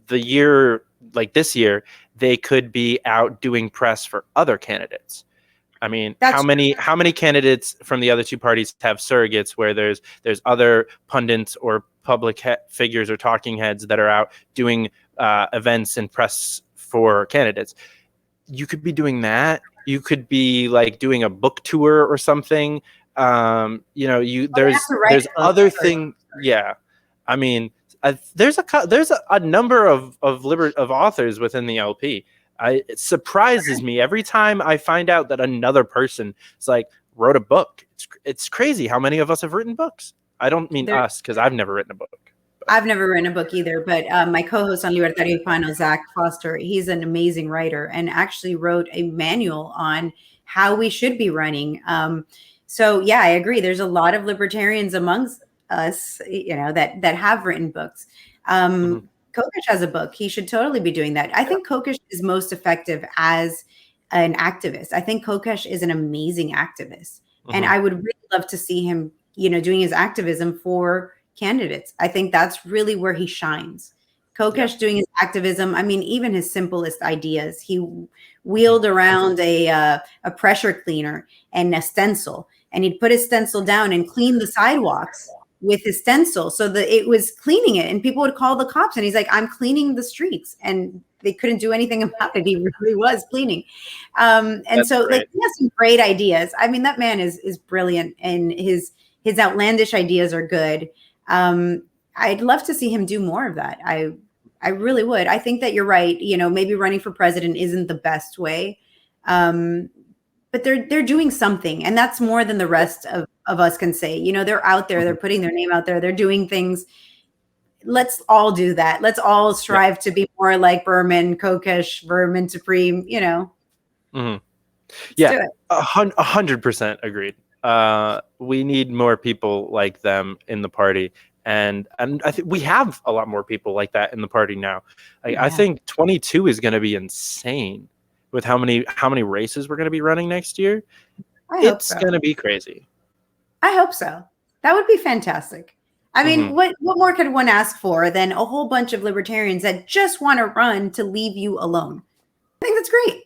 the year, like this year, they could be out doing press for other candidates. I mean, how many candidates from the other two parties have surrogates where there's other pundits or public figures or talking heads that are out doing events and press for candidates? You could be doing that. You could be like doing a book tour or something. There's other things. Yeah, I mean, there's a number of authors within the LP. It surprises me every time I find out that another person wrote a book. It's crazy how many of us have written books. I don't mean us, because I've never written a book. I've never written a book either, but my co-host on Libertario Final, Zach Foster, he's an amazing writer and actually wrote a manual on how we should be running. So yeah, I agree. There's a lot of libertarians amongst us, that have written books. Kokesh has a book. He should totally be doing that. I think Kokesh is most effective as an activist. I think Kokesh is an amazing activist. And I would really love to see him, doing his activism for candidates. I think that's really where he shines. Kokesh doing his activism. I mean, even his simplest ideas. He wheeled around a pressure cleaner and a stencil, and he'd put his stencil down and clean the sidewalks with his stencil so that it was cleaning it, and people would call the cops, and he's like, I'm cleaning the streets, and they couldn't do anything about it. He really was cleaning. And that's so like, he has some great ideas. I mean, that man is brilliant, and his outlandish ideas are good. I'd love to see him do more of that. I really would. I think that you're right. Maybe running for president isn't the best way. But they're doing something, and that's more than the rest of us can say. They're out there, they're putting their name out there, they're doing things. Let's all do that. Let's all strive to be more like Berman, Kokesh, Vermin Supreme, Yeah, 100% agreed. We need more people like them in the party. And I think we have a lot more people like that in the party now. I think 22 is going to be insane with how many races we're going to be running next year. It's going to be crazy. I hope so. That would be fantastic. I mean, what more could one ask for than a whole bunch of libertarians that just want to run to leave you alone? I think that's great.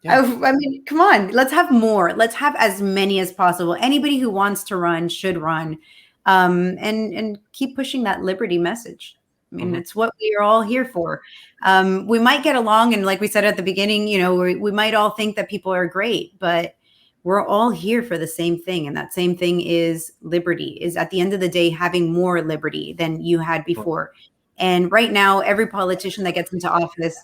Yeah. I mean, come on, let's have more. Let's have as many as possible. Anybody who wants to run should run, and keep pushing that liberty message. I mean, it's what we are all here for. We might get along, and like we said at the beginning, we might all think that people are great, but we're all here for the same thing. And that same thing is liberty, is at the end of the day, having more liberty than you had before. And right now, every politician that gets into office,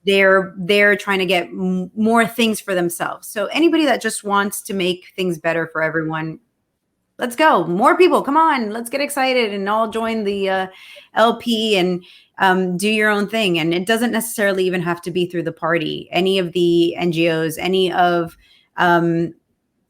they're trying to get more things for themselves. So anybody that just wants to make things better for everyone, let's go. More people, come on, let's get excited and all join the LP and do your own thing. And it doesn't necessarily even have to be through the party. Any of the NGOs, any of I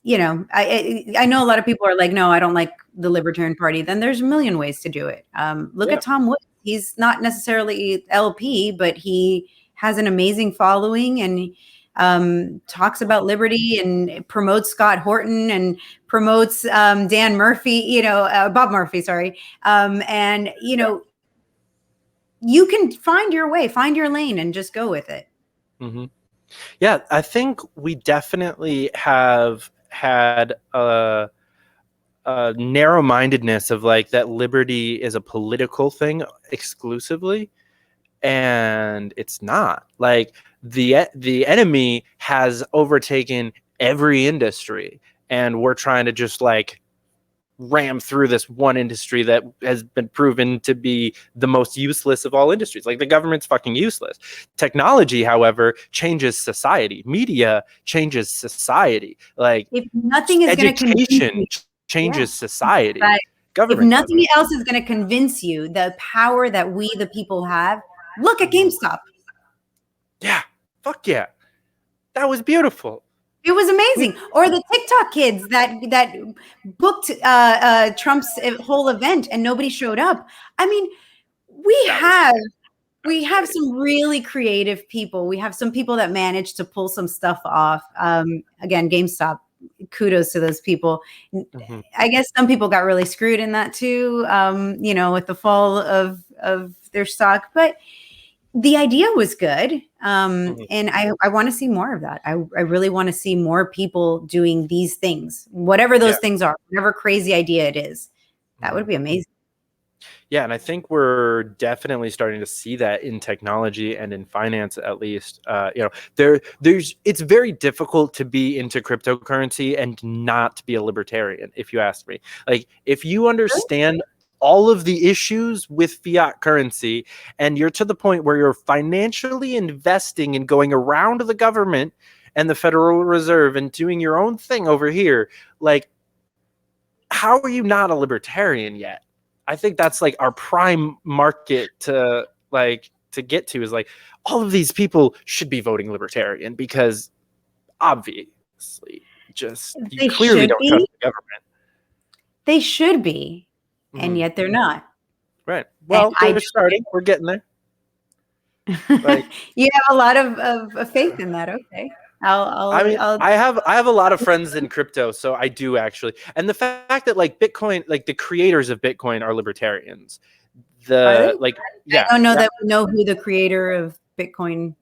know a lot of people are like, no, I don't like the Libertarian Party. Then there's a million ways to do it. Look at Tom Woods. He's not necessarily LP, but he has an amazing following and talks about liberty and promotes Scott Horton and promotes Dan Murphy, Bob Murphy, sorry. You can find your way, find your lane, and just go with it. Yeah, I think we definitely have had a narrow-mindedness of like that liberty is a political thing exclusively, and it's not. Like the enemy has overtaken every industry, and we're trying to just like ram through this one industry that has been proven to be the most useless of all industries. Like the government's fucking useless. Technology, however, changes society. Media changes society. Like if nothing is education changes society. Right. Government if nothing else is going to convince you the power that we the people have, look at GameStop. Yeah. Fuck yeah. That was beautiful. It was amazing. Or the TikTok kids that booked Trump's whole event and nobody showed up. I mean, we have some really creative people. We have some people that managed to pull some stuff off. Again, GameStop, kudos to those people. I guess some people got really screwed in that too, with the fall of their stock. But the idea was good. And I want to see more of that. I really want to see more people doing these things, whatever those things are, whatever crazy idea it is. That would be amazing. Yeah, and I think we're definitely starting to see that in technology and in finance, at least. It's very difficult to be into cryptocurrency and not be a libertarian, if you ask me. Like, if you understand all of the issues with fiat currency, and you're to the point where you're financially investing and going around the government and the Federal Reserve and doing your own thing over here, like, how are you not a libertarian yet? I think that's like our prime market to get to, is like all of these people should be voting libertarian because obviously just you They clearly should don't be. trust the government. They should be, and yet they're not. Right. Well, And they're starting. We're getting there. Like, you have a lot of faith in that. Okay. I have a lot of friends in crypto, so I do actually. And the fact that like Bitcoin, like the creators of Bitcoin are libertarians. Are they? Yeah. I don't know that we know who the creator of Bitcoin.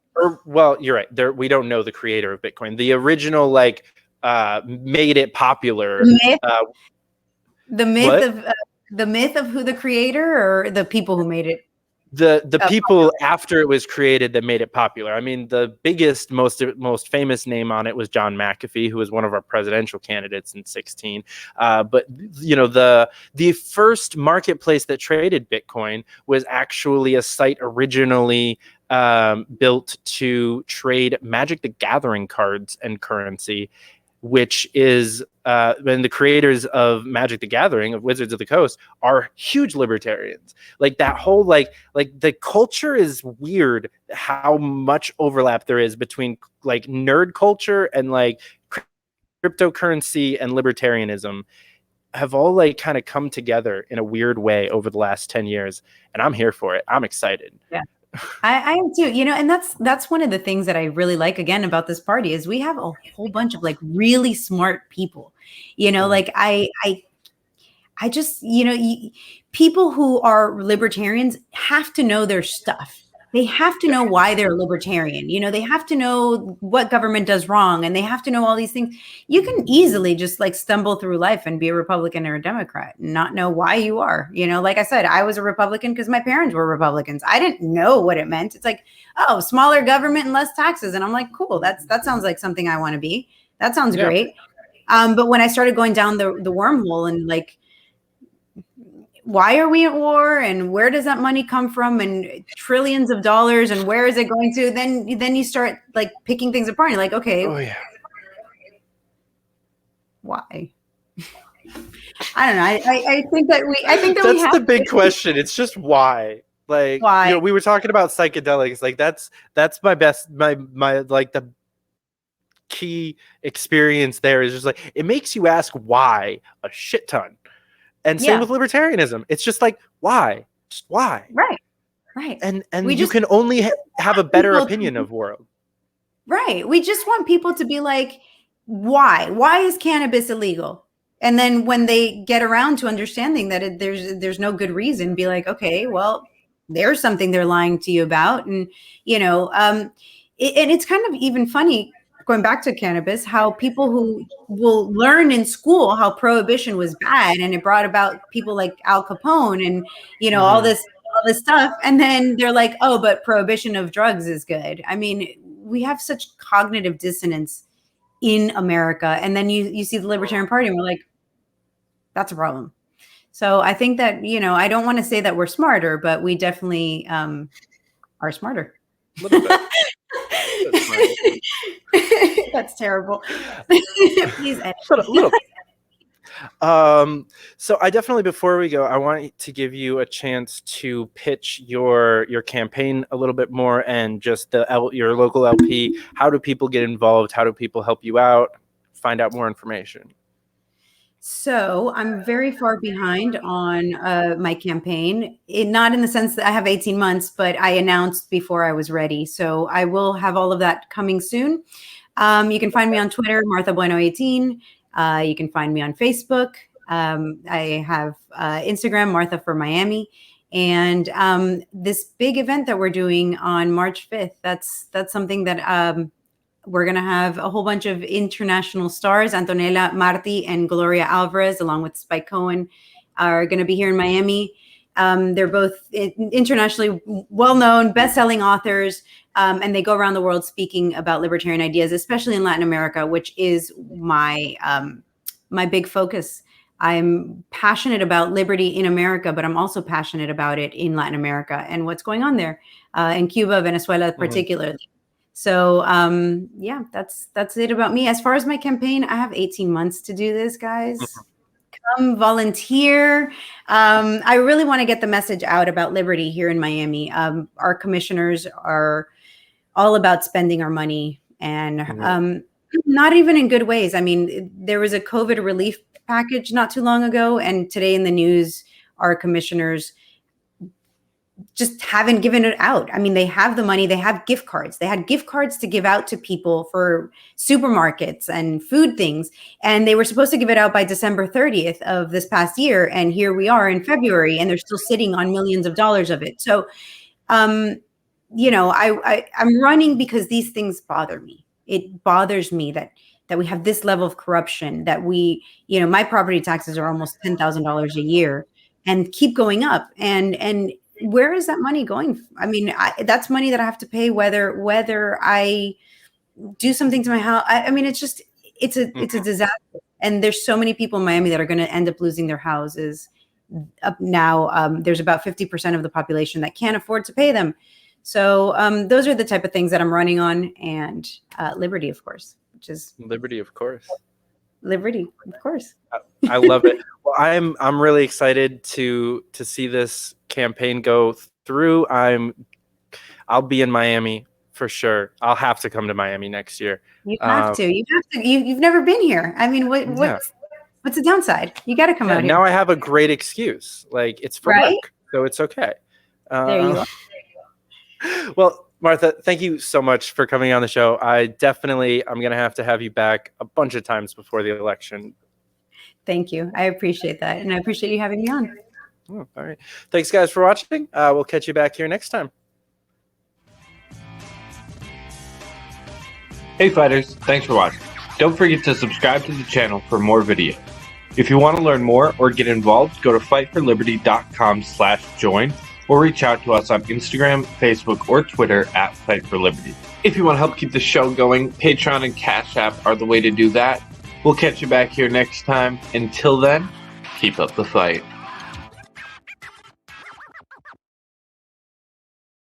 Well, you're right. We don't know the creator of Bitcoin. The original made it popular. The myth of who the creator, or the people who made it. The people after it was created that made it popular. I mean, the biggest, most famous name on it was John McAfee, who was one of our presidential candidates in 2016. But you know, the first marketplace that traded Bitcoin was actually a site originally built to trade Magic the Gathering cards and currency, which is and the creators of Magic the Gathering, of Wizards of the Coast, are huge libertarians. Like that whole like the culture is weird how much overlap there is between like nerd culture and like cryptocurrency and libertarianism have all like kind of come together in a weird way over the last 10 years. And I'm here for it. I'm excited. Yeah. I am too, you know, and that's one of the things that I really like again about this party is we have a whole bunch of like really smart people, you know, like I just, you know, people who are libertarians have to know their stuff. They have to know why they're a libertarian. You know, they have to know what government does wrong, and they have to know all these things. You can easily just like stumble through life and be a Republican or a Democrat and not know why you are. You know, like I said, I was a Republican because my parents were Republicans. I didn't know what it meant. It's like, oh, smaller government and less taxes. And I'm like, cool, that sounds like something I want to be. That sounds great. But when I started going down the wormhole and like, why are we at war, and where does that money come from, and trillions of dollars, and where is it going to? Then you start like picking things apart. You're like, okay, why? I don't know. I think that that's the big question. It's just why. Like, why? You know, we were talking about psychedelics. Like that's my best my like the key experience there is just like it makes you ask why a shit ton. And same with libertarianism. It's just like, why? Just why? Right. And you can only have a better opinion of world. Right. We just want people to be like, why? Why is cannabis illegal? And then when they get around to understanding that there's no good reason, be like, okay, well, there's something they're lying to you about. And, you know, and it's kind of even funny, going back to cannabis, how people who will learn in school how prohibition was bad and it brought about people like Al Capone and, you know, all this stuff. And then they're like, oh, but prohibition of drugs is good. I mean, we have such cognitive dissonance in America. And then you see the Libertarian Party and we're like, that's a problem. So I think that, you know, I don't want to say that we're smarter, but we definitely are smarter. A little bit. That's terrible. Please edit. A little. So I definitely, before we go, I want to give you a chance to pitch your campaign a little bit more, and just your local LP. How do people get involved? How do people help you out? Find out more information. So I'm very far behind on my campaign, not in the sense that I have 18 months, but I announced before I was ready. So I will have all of that coming soon. You can find me on Twitter, Martha Bueno 18. You can find me on Facebook. I have Instagram, Martha for Miami. And this big event that we're doing on March 5th, that's something that we're going to have a whole bunch of international stars. Antonella Marti and Gloria Alvarez, along with Spike Cohen, are going to be here in Miami. They're both internationally well-known, best-selling authors, and they go around the world speaking about libertarian ideas, especially in Latin America, which is my big focus. I'm passionate about liberty in America, but I'm also passionate about it in Latin America and what's going on there, in Cuba, Venezuela particularly. So yeah, that's it about me. As far as my campaign, I have 18 months to do this, guys. come volunteer. I really want to get the message out about liberty here in Miami. Our commissioners are all about spending our money, and not even in good ways. I mean, there was a COVID relief package not too long ago, and today in the news, our commissioners just haven't given it out. I mean, they have the money, they have gift cards. They had gift cards to give out to people for supermarkets and food things. And they were supposed to give it out by December 30th of this past year. And here we are in February, and they're still sitting on millions of dollars of it. So, you know, I'm running because these things bother me. It bothers me that we have this level of corruption, that we, you know, my property taxes are almost $10,000 a year and keep going up. And where is that money going? I mean, that's money that I have to pay whether I do something to my house. I mean, it's a disaster. And there's so many people in Miami that are going to end up losing their houses. Now, there's about 50% of the population that can't afford to pay them. So those are the type of things that I'm running on, and liberty, of course, which is liberty, of course. Liberty, of course. I love it. Well, I'm really excited to see this campaign go through. I'll be in Miami for sure. I'll have to come to Miami next year. You have to. You have to. You've never been here. I mean, what's the downside? You got to come out here. Now I have a great excuse. Like, it's for work, so it's okay. There you are. Well, Martha, thank you so much for coming on the show. I'm going to have you back a bunch of times before the election. Thank you. I appreciate that. And I appreciate you having me on. Oh, all right. Thanks, guys, for watching. We'll catch you back here next time. Hey, fighters. Thanks for watching. Don't forget to subscribe to the channel for more videos. If you want to learn more or get involved, go to fightforliberty.com/join. or reach out to us on Instagram, Facebook, or Twitter at Fight for Liberty. If you want to help keep the show going, Patreon and Cash App are the way to do that. We'll catch you back here next time. Until then, keep up the fight.